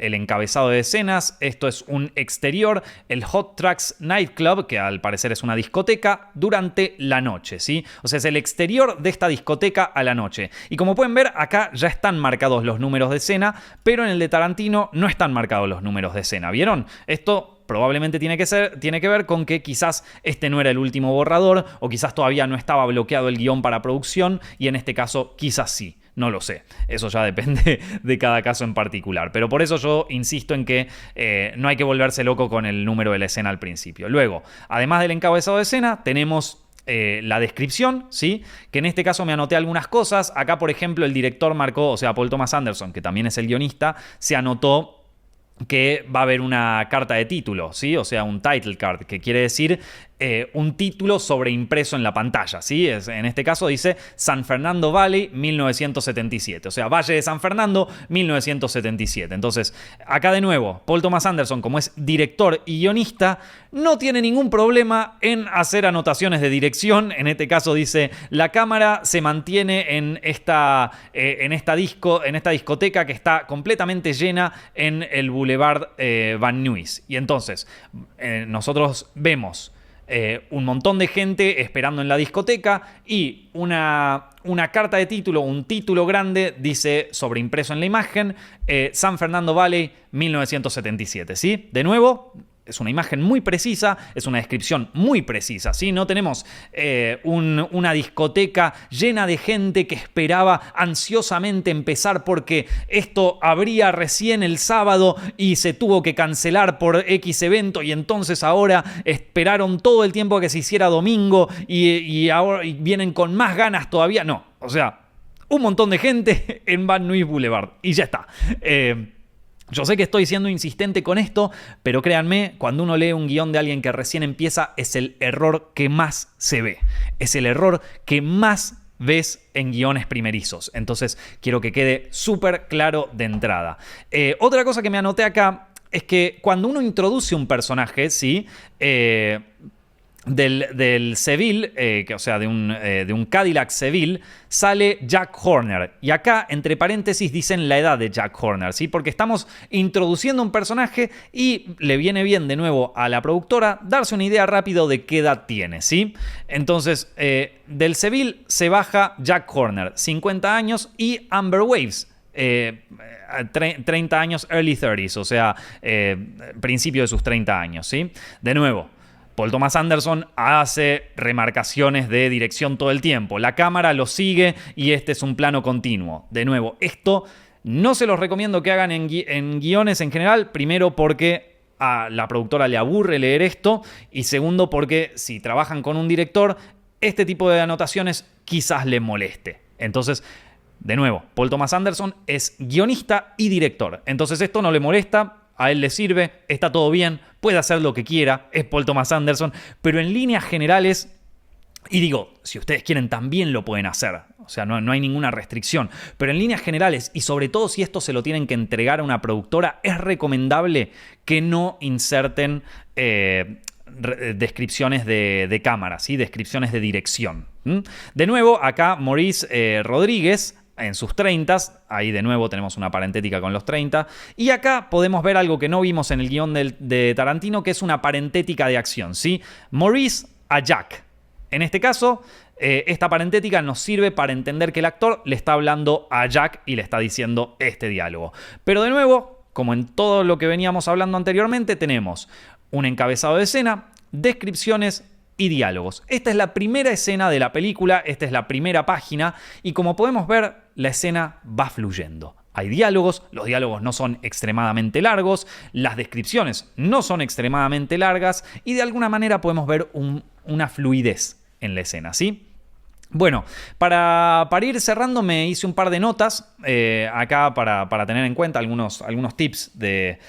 encabezado de escenas. Esto es un exterior, el Hot Tracks Nightclub, que al parecer es una discoteca, durante la noche, ¿sí? O sea, es el exterior de esta discoteca a la noche. Y como pueden ver, acá ya están marcados los números de escena, pero en el de Tarantino no están marcados los números de escena. ¿Vieron? Esto probablemente tiene que ver con que quizás este no era el último borrador o quizás todavía no estaba bloqueado el guión para producción y en este caso quizás sí. No lo sé, eso ya depende de cada caso en particular. Pero por eso yo insisto en que no hay que volverse loco con el número de la escena al principio. Luego, además del encabezado de escena, tenemos la descripción, ¿sí? Que en este caso me anoté algunas cosas. Acá, por ejemplo, el director marcó, o sea, Paul Thomas Anderson, que también es el guionista, se anotó que va a haber una carta de título, ¿sí? O sea, un title card, que quiere decir un título sobreimpreso en la pantalla, ¿sí? En este caso dice San Fernando Valley 1977, o sea, Valle de San Fernando 1977. Entonces, acá de nuevo, Paul Thomas Anderson, como es director y guionista, no tiene ningún problema en hacer anotaciones de dirección. En este caso dice, la cámara se mantiene en esta discoteca que está completamente llena en el Boulevard Van Nuys. Y entonces, nosotros vemos un montón de gente esperando en la discoteca y una carta de título, un título grande, dice sobreimpreso en la imagen, San Fernando Valley 1977, ¿sí? De nuevo, es una imagen muy precisa, es una descripción muy precisa, ¿sí? No tenemos una discoteca llena de gente que esperaba ansiosamente empezar porque esto abría recién el sábado y se tuvo que cancelar por X evento y entonces ahora esperaron todo el tiempo que se hiciera domingo y ahora vienen con más ganas todavía. No, o sea, un montón de gente en Van Nuys Boulevard y ya está. Yo sé que estoy siendo insistente con esto, pero créanme, cuando uno lee un guión de alguien que recién empieza, es el error que más se ve. Es el error que más ves en guiones primerizos. Entonces, quiero que quede súper claro de entrada. Otra cosa que me anoté acá es que cuando uno introduce un personaje, ¿sí? Del Seville, o sea, de un Cadillac Seville, sale Jack Horner. Y acá, entre paréntesis, dicen la edad de Jack Horner, ¿sí? Porque estamos introduciendo un personaje y le viene bien de nuevo a la productora darse una idea rápido de qué edad tiene, ¿sí? Entonces, del Seville se baja Jack Horner, 50 años, y Amber Waves, 30 años, early 30s, o sea, principio de sus 30 años, ¿sí? De nuevo, Paul Thomas Anderson hace remarcaciones de dirección todo el tiempo. La cámara lo sigue y este es un plano continuo. De nuevo, esto no se los recomiendo que hagan en guiones en general. Primero porque a la productora le aburre leer esto. Y segundo porque si trabajan con un director, este tipo de anotaciones quizás le moleste. Entonces, de nuevo, Paul Thomas Anderson es guionista y director. Entonces esto no le molesta. A él le sirve, está todo bien, puede hacer lo que quiera, es Paul Thomas Anderson, pero en líneas generales, y digo, si ustedes quieren también lo pueden hacer, o sea, no hay ninguna restricción, pero en líneas generales, y sobre todo si esto se lo tienen que entregar a una productora, es recomendable que no inserten descripciones de cámara, ¿sí? Descripciones de dirección. De nuevo, acá Maurice Rodríguez, en sus 30s, ahí de nuevo tenemos una parentética con los 30, y acá podemos ver algo que no vimos en el guión de Tarantino, que es una parentética de acción, ¿sí? Maurice a Jack. En este caso, esta parentética nos sirve para entender que el actor le está hablando a Jack y le está diciendo este diálogo. Pero de nuevo, como en todo lo que veníamos hablando anteriormente, tenemos un encabezado de escena, descripciones y diálogos. Esta es la primera escena de la película, esta es la primera página y como podemos ver, la escena va fluyendo. Hay diálogos, los diálogos no son extremadamente largos, las descripciones no son extremadamente largas y de alguna manera podemos ver una fluidez en la escena, ¿sí? Bueno, para ir cerrando me hice un par de notas acá para tener en cuenta algunos tips de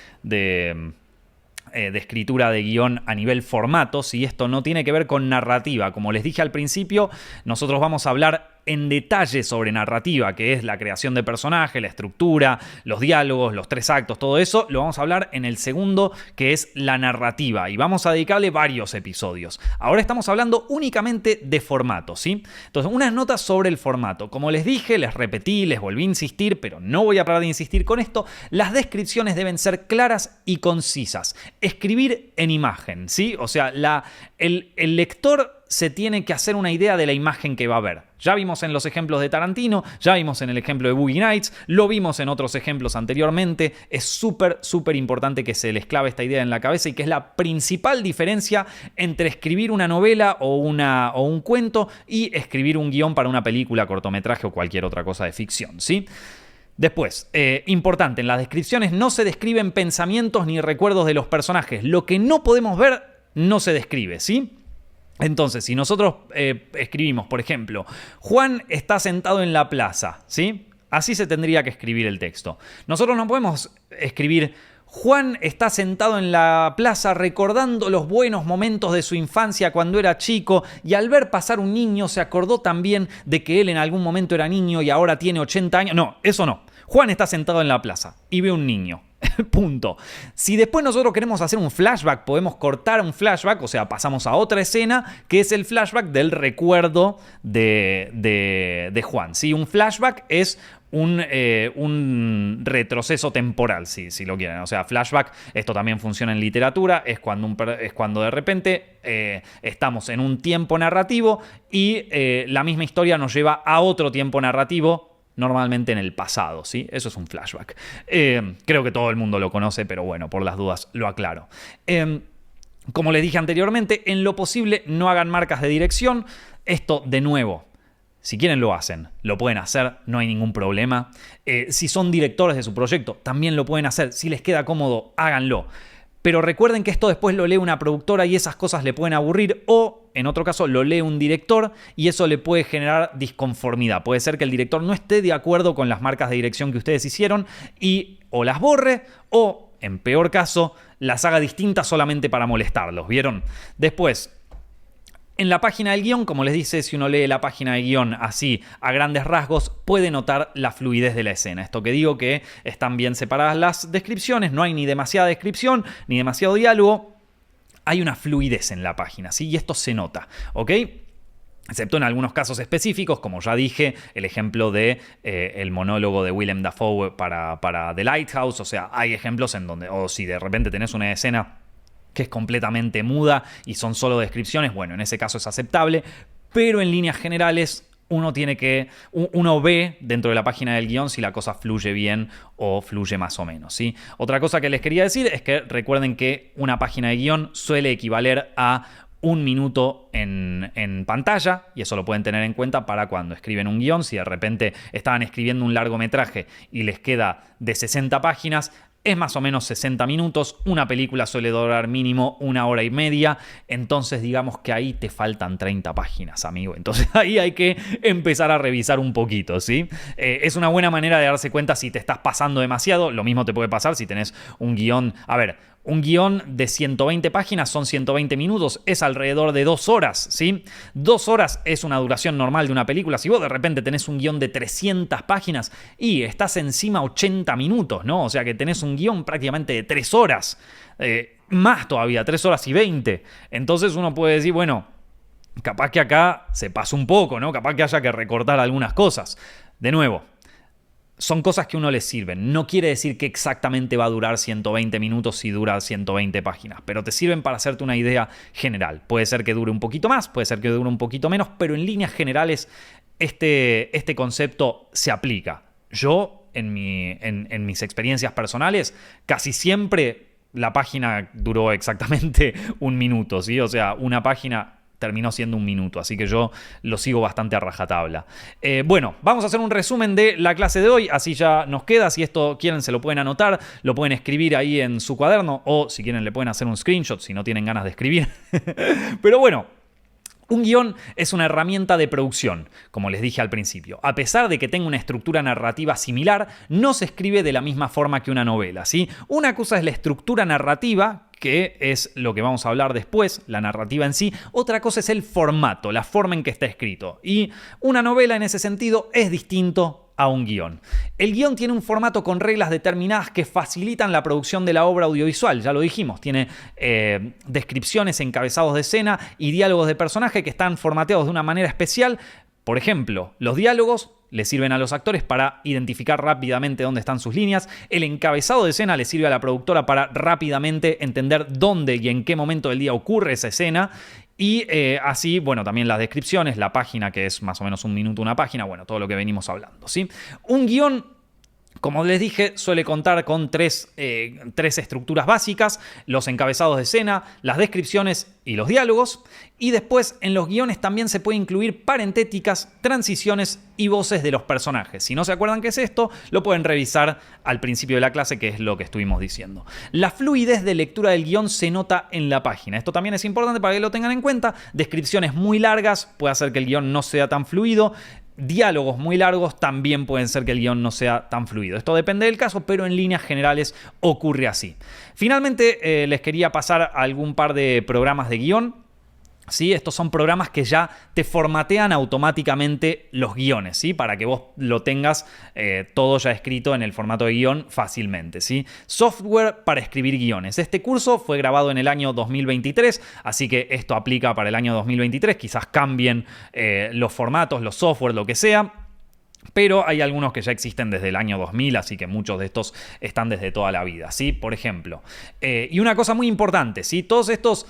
escritura de guión a nivel formato, si esto no tiene que ver con narrativa. Como les dije al principio, nosotros vamos a hablar en detalle sobre narrativa, que es la creación de personaje, la estructura, los diálogos, los 3 actos, todo eso, lo vamos a hablar en el segundo, que es la narrativa, y vamos a dedicarle varios episodios. Ahora estamos hablando únicamente de formato, ¿sí? Entonces, unas notas sobre el formato. Como les dije, les repetí, les volví a insistir, pero no voy a parar de insistir con esto, las descripciones deben ser claras y concisas. Escribir en imagen, ¿sí? O sea, el lector se tiene que hacer una idea de la imagen que va a ver. Ya vimos en los ejemplos de Tarantino, ya vimos en el ejemplo de Boogie Nights, lo vimos en otros ejemplos anteriormente. Es súper importante que se les clave esta idea en la cabeza y que es la principal diferencia entre escribir una novela o un cuento y escribir un guión para una película, cortometraje o cualquier otra cosa de ficción, ¿sí? Después, importante, en las descripciones no se describen pensamientos ni recuerdos de los personajes. Lo que no podemos ver no se describe, ¿sí? Entonces, si nosotros escribimos, por ejemplo, Juan está sentado en la plaza, ¿sí? Así se tendría que escribir el texto. Nosotros no podemos escribir Juan está sentado en la plaza recordando los buenos momentos de su infancia cuando era chico y al ver pasar un niño se acordó también de que él en algún momento era niño y ahora tiene 80 años. No, eso no. Juan está sentado en la plaza y ve un niño. Punto. Si después nosotros queremos hacer un flashback, podemos cortar un flashback, o sea, pasamos a otra escena, que es el flashback del recuerdo de Juan. ¿Sí? Un flashback es un retroceso temporal, si lo quieren. O sea, flashback, esto también funciona en literatura, es cuando de repente estamos en un tiempo narrativo y la misma historia nos lleva a otro tiempo narrativo, normalmente en el pasado, ¿sí? Eso es un flashback. Creo que todo el mundo lo conoce, pero bueno, por las dudas lo aclaro. Como les dije anteriormente, en lo posible no hagan marcas de dirección. Esto, de nuevo, si quieren lo hacen, lo pueden hacer, no hay ningún problema. Si son directores de su proyecto, también lo pueden hacer. Si les queda cómodo, háganlo. Pero recuerden que esto después lo lee una productora y esas cosas le pueden aburrir, o en otro caso lo lee un director y eso le puede generar disconformidad. Puede ser que el director no esté de acuerdo con las marcas de dirección que ustedes hicieron y o las borre o, en peor caso, las haga distintas solamente para molestarlos, ¿vieron? Después, en la página del guión, como les dice, si uno lee la página de guión así a grandes rasgos, puede notar la fluidez de la escena. Esto que digo que están bien separadas las descripciones, no hay ni demasiada descripción ni demasiado diálogo. Hay una fluidez en la página, ¿sí? Y esto se nota, ¿ok? Excepto en algunos casos específicos, como ya dije, el ejemplo de el monólogo de Willem Dafoe para The Lighthouse. O sea, hay ejemplos en donde, o si de repente tenés una escena que es completamente muda y son solo descripciones, bueno, en ese caso es aceptable, pero en líneas generales uno ve dentro de la página del guión si la cosa fluye bien o fluye más o menos, ¿sí? Otra cosa que les quería decir es que recuerden que una página de guión suele equivaler a 1 minuto en pantalla, y eso lo pueden tener en cuenta para cuando escriben un guión. Si de repente estaban escribiendo un largometraje y les queda de 60 páginas, es más o menos 60 minutos. Una película suele durar mínimo 1 hora y media. Entonces digamos que ahí te faltan 30 páginas, amigo. Entonces ahí hay que empezar a revisar un poquito, ¿sí? Es una buena manera de darse cuenta si te estás pasando demasiado. Lo mismo te puede pasar si tenés un guión. A ver, un guión de 120 páginas son 120 minutos. Es alrededor de 2 horas, ¿sí? 2 horas es una duración normal de una película. Si vos de repente tenés un guión de 300 páginas y estás encima 80 minutos, ¿no? O sea que tenés un guión prácticamente de 3 horas. Más todavía, 3 horas y 20. Entonces uno puede decir, bueno, capaz que acá se pasó un poco, ¿no? Capaz que haya que recortar algunas cosas. De nuevo, son cosas que a uno le sirven. No quiere decir que exactamente va a durar 120 minutos si dura 120 páginas, pero te sirven para hacerte una idea general. Puede ser que dure un poquito más, puede ser que dure un poquito menos, pero en líneas generales este concepto se aplica. Yo en mis experiencias personales, casi siempre la página duró exactamente 1 minuto, ¿sí? O sea, una página terminó siendo 1 minuto, así que yo lo sigo bastante a rajatabla. Bueno, vamos a hacer un resumen de la clase de hoy, así ya nos queda. Si esto quieren se lo pueden anotar, lo pueden escribir ahí en su cuaderno, o si quieren le pueden hacer un screenshot si no tienen ganas de escribir. Pero bueno, un guión es una herramienta de producción, como les dije al principio. A pesar de que tenga una estructura narrativa similar, no se escribe de la misma forma que una novela, ¿sí? Una cosa es la estructura narrativa, que es lo que vamos a hablar después, la narrativa en sí. Otra cosa es el formato, la forma en que está escrito. Y una novela en ese sentido es distinto a un guión. El guión tiene un formato con reglas determinadas que facilitan la producción de la obra audiovisual, ya lo dijimos, tiene descripciones, encabezados de escena y diálogos de personaje que están formateados de una manera especial. Por ejemplo, los diálogos le sirven a los actores para identificar rápidamente dónde están sus líneas. El encabezado de escena le sirve a la productora para rápidamente entender dónde y en qué momento del día ocurre esa escena. Y así, bueno, también las descripciones, la página, que es más o menos 1 minuto una página, bueno, todo lo que venimos hablando, ¿sí? Un guión, como les dije, suele contar con tres estructuras básicas: los encabezados de escena, las descripciones y los diálogos. Y después en los guiones también se puede incluir parentéticas, transiciones y voces de los personajes. Si no se acuerdan qué es esto, lo pueden revisar al principio de la clase, que es lo que estuvimos diciendo. La fluidez de lectura del guión se nota en la página. Esto también es importante para que lo tengan en cuenta. Descripciones muy largas puede hacer que el guión no sea tan fluido. Diálogos muy largos también pueden ser que el guión no sea tan fluido. Esto depende del caso, pero en líneas generales ocurre así. Finalmente, les quería pasar a algún par de programas de guión. ¿Sí? Estos son programas que ya te formatean automáticamente los guiones, ¿sí? Para que vos lo tengas todo ya escrito en el formato de guión fácilmente, ¿sí? Software para escribir guiones. Este curso fue grabado en el año 2023, así que esto aplica para el año 2023. Quizás cambien los formatos, los software, lo que sea. Pero hay algunos que ya existen desde el año 2000, así que muchos de estos están desde toda la vida, ¿sí? Por ejemplo. Y una cosa muy importante, ¿sí? Todos estos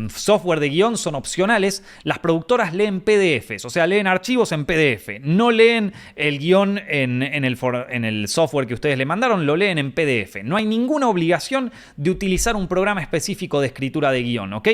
software de guión son opcionales. Las productoras leen PDFs, o sea, leen archivos en PDF. No leen el guión en el software que ustedes le mandaron, lo leen en PDF. No hay ninguna obligación de utilizar un programa específico de escritura de guión, ¿ok?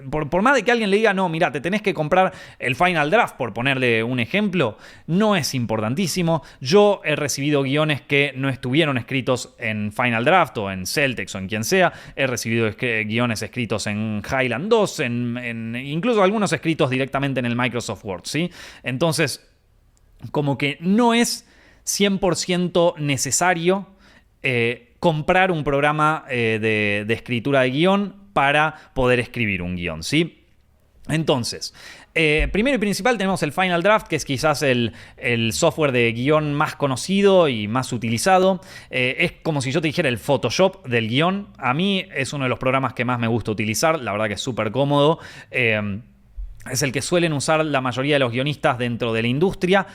Por más de que alguien le diga, no, mira, te tenés que comprar el Final Draft, por ponerle un ejemplo, no es importantísimo. Yo he recibido guiones que no estuvieron escritos en Final Draft o en Celtex o en quien sea. He recibido guiones escritos en Highland 2, incluso algunos escritos directamente en el Microsoft Word, ¿sí? Entonces, como que no es 100% necesario comprar un programa de escritura de guión para poder escribir un guión, ¿sí? Entonces, primero y principal tenemos el Final Draft, que es quizás el software de guión más conocido y más utilizado. Es como si yo te dijera el Photoshop del guión. A mí es uno de los programas que más me gusta utilizar, la verdad que es súper cómodo. Es el que suelen usar la mayoría de los guionistas dentro de la industria.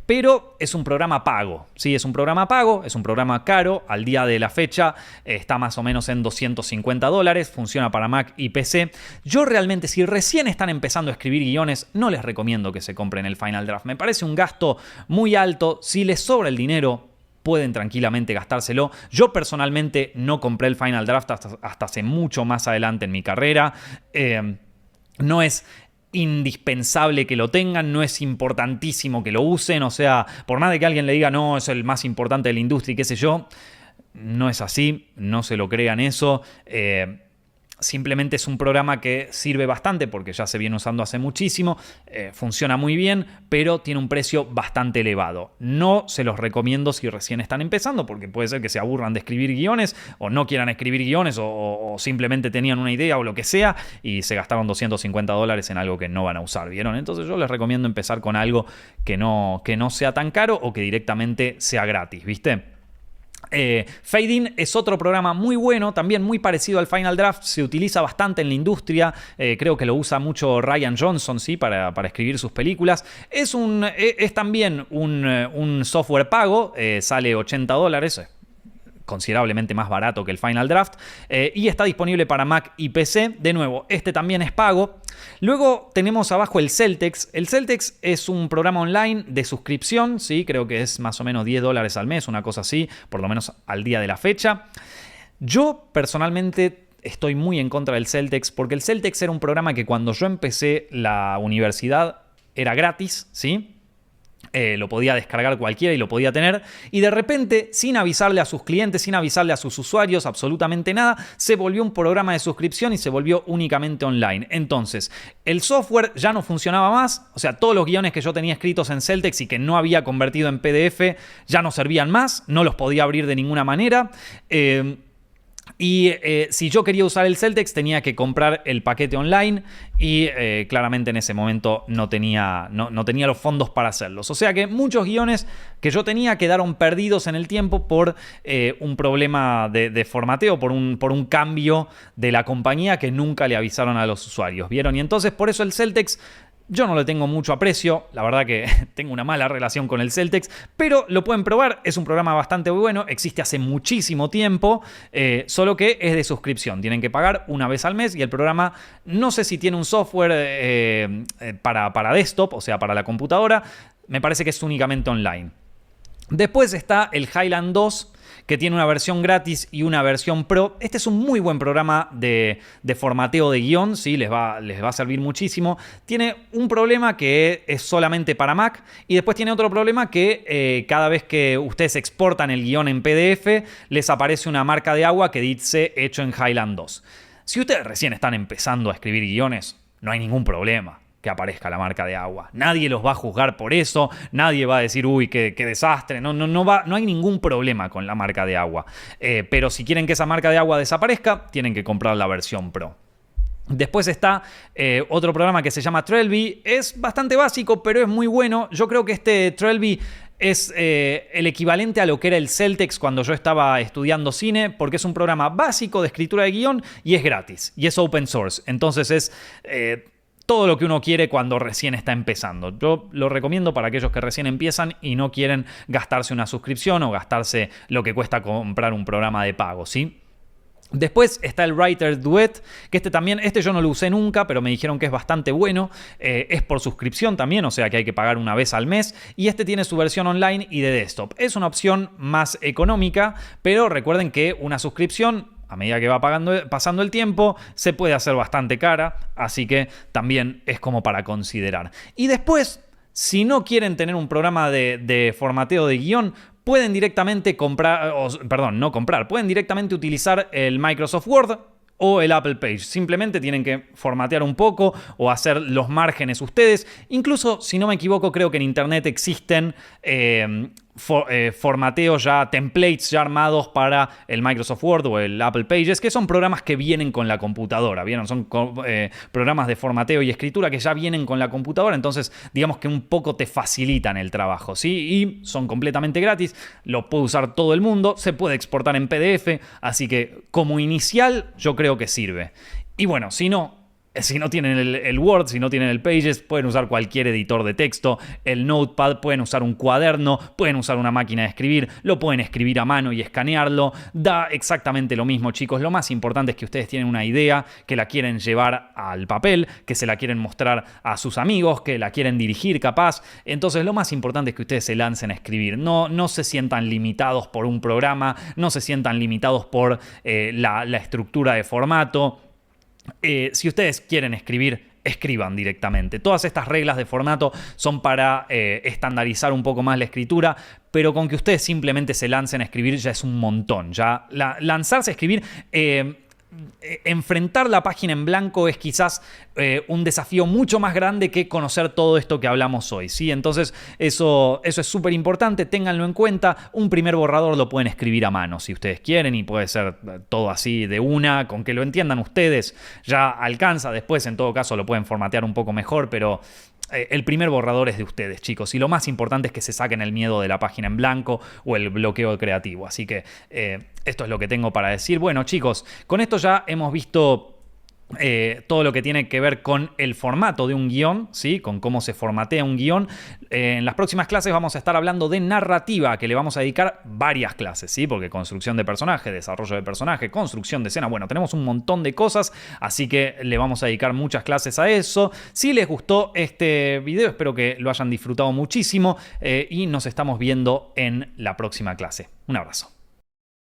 Pero es un programa pago, ¿sí? Es un programa pago, es un programa caro. Al día de la fecha está más o menos en $250. Funciona para Mac y PC. Yo realmente, si recién están empezando a escribir guiones, no les recomiendo que se compren el Final Draft. Me parece un gasto muy alto. Si les sobra el dinero, pueden tranquilamente gastárselo. Yo personalmente no compré el Final Draft hasta hace mucho más adelante en mi carrera. No es indispensable que lo tengan, no es importantísimo que lo usen, o sea, por más de que alguien le diga no, es el más importante de la industria y qué sé yo, no es así, no se lo crean eso. Simplemente es un programa que sirve bastante porque ya se viene usando hace muchísimo, funciona muy bien, pero tiene un precio bastante elevado. No se los recomiendo si recién están empezando, porque puede ser que se aburran de escribir guiones o no quieran escribir guiones o simplemente tenían una idea o lo que sea y se gastaron $250 en algo que no van a usar, ¿vieron? Entonces yo les recomiendo empezar con algo que no sea tan caro o que directamente sea gratis, ¿viste? Fade-In es otro programa muy bueno, también muy parecido al Final Draft, se utiliza bastante en la industria, creo que lo usa mucho Rian Johnson, ¿sí? para escribir sus películas. Es también un software pago, sale $80, considerablemente más barato que el Final Draft, y está disponible para Mac y PC. De nuevo, este también es pago. Luego tenemos abajo el Celtex. El Celtex es un programa online de suscripción, ¿sí? Creo que es más o menos $10 al mes, una cosa así, por lo menos al día de la fecha. Yo personalmente estoy muy en contra del Celtex, porque el Celtex era un programa que cuando yo empecé la universidad era gratis, ¿sí? Lo podía descargar cualquiera y lo podía tener, y de repente, sin avisarle a sus clientes, sin avisarle a sus usuarios, absolutamente nada, se volvió un programa de suscripción y se volvió únicamente online. Entonces, el software ya no funcionaba más, o sea, todos los guiones que yo tenía escritos en Celtex y que no había convertido en PDF ya no servían más, no los podía abrir de ninguna manera. Si yo quería usar el Celtex tenía que comprar el paquete online y claramente en ese momento no tenía los fondos para hacerlos. O sea que muchos guiones que yo tenía quedaron perdidos en el tiempo por un problema de formateo, por un cambio de la compañía que nunca le avisaron a los usuarios. ¿Vieron? Y entonces por eso el Celtex yo no le tengo mucho aprecio, la verdad que tengo una mala relación con el Celtex, pero lo pueden probar, es un programa bastante bueno, existe hace muchísimo tiempo, solo que es de suscripción, tienen que pagar una vez al mes y el programa no sé si tiene un software para desktop, o sea, para la computadora, me parece que es únicamente online. Después está el Highland 2, que tiene una versión gratis y una versión pro. Este es un muy buen programa de formateo de guión, ¿sí? Les va a servir muchísimo. Tiene un problema que es solamente para Mac y después tiene otro problema que cada vez que ustedes exportan el guión en PDF les aparece una marca de agua que dice hecho en Highland 2. Si ustedes recién están empezando a escribir guiones, no hay ningún problema que aparezca la marca de agua. Nadie los va a juzgar por eso, nadie va a decir, uy, qué desastre, no hay ningún problema con la marca de agua. Pero si quieren que esa marca de agua desaparezca, tienen que comprar la versión Pro. Después está otro programa que se llama Trelby. Es bastante básico, pero es muy bueno. Yo creo que este Trelby es el equivalente a lo que era el Celtex cuando yo estaba estudiando cine, porque es un programa básico de escritura de guión y es gratis, y es open source. Entonces es todo lo que uno quiere cuando recién está empezando. Yo lo recomiendo para aquellos que recién empiezan y no quieren gastarse una suscripción o gastarse lo que cuesta comprar un programa de pago, ¿sí? Después está el Writer Duet, que este yo no lo usé nunca, pero me dijeron que es bastante bueno. Es por suscripción también, o sea que hay que pagar una vez al mes. Y este tiene su versión online y de desktop. Es una opción más económica, pero recuerden que una suscripción, a medida que va pasando el tiempo, se puede hacer bastante cara, así que también es como para considerar. Y después, si no quieren tener un programa de formateo de guión, pueden directamente pueden directamente utilizar el Microsoft Word o el Apple Page. Simplemente tienen que formatear un poco o hacer los márgenes ustedes. Incluso, si no me equivoco, creo que en internet existen formateos ya, templates ya armados para el Microsoft Word o el Apple Pages, que son programas que vienen con la computadora, ¿vieron? Son programas de formateo y escritura que ya vienen con la computadora, entonces digamos que un poco te facilitan el trabajo, ¿sí? Y son completamente gratis, lo puede usar todo el mundo, se puede exportar en PDF, así que como inicial yo creo que sirve. Y bueno, si no tienen el Word, si no tienen el Pages, pueden usar cualquier editor de texto, el Notepad, pueden usar un cuaderno, pueden usar una máquina de escribir, lo pueden escribir a mano y escanearlo. Da exactamente lo mismo, chicos. Lo más importante es que ustedes tienen una idea, que la quieren llevar al papel, que se la quieren mostrar a sus amigos, que la quieren dirigir capaz. Entonces lo más importante es que ustedes se lancen a escribir. No se sientan limitados por un programa, no se sientan limitados por la estructura de formato. Si ustedes quieren escribir, escriban directamente. Todas estas reglas de formato son para estandarizar un poco más la escritura, pero con que ustedes simplemente se lancen a escribir ya es un montón. Ya lanzarse a escribir, enfrentar la página en blanco es quizás un desafío mucho más grande que conocer todo esto que hablamos hoy, ¿sí? Entonces eso es súper importante, ténganlo en cuenta. Un primer borrador lo pueden escribir a mano si ustedes quieren y puede ser todo así de una, con que lo entiendan ustedes ya alcanza. Después en todo caso lo pueden formatear un poco mejor, pero el primer borrador es de ustedes, chicos, y lo más importante es que se saquen el miedo de la página en blanco o el bloqueo creativo. Así que esto es lo que tengo para decir. Bueno, chicos, con esto ya hemos visto todo lo que tiene que ver con el formato de un guión, ¿sí? Con cómo se formatea un guión. En las próximas clases vamos a estar hablando de narrativa, que le vamos a dedicar varias clases, ¿sí? Porque construcción de personaje, desarrollo de personaje, construcción de escena, bueno, tenemos un montón de cosas, así que le vamos a dedicar muchas clases a eso. Si les gustó este video, espero que lo hayan disfrutado muchísimo y nos estamos viendo en la próxima clase. Un abrazo.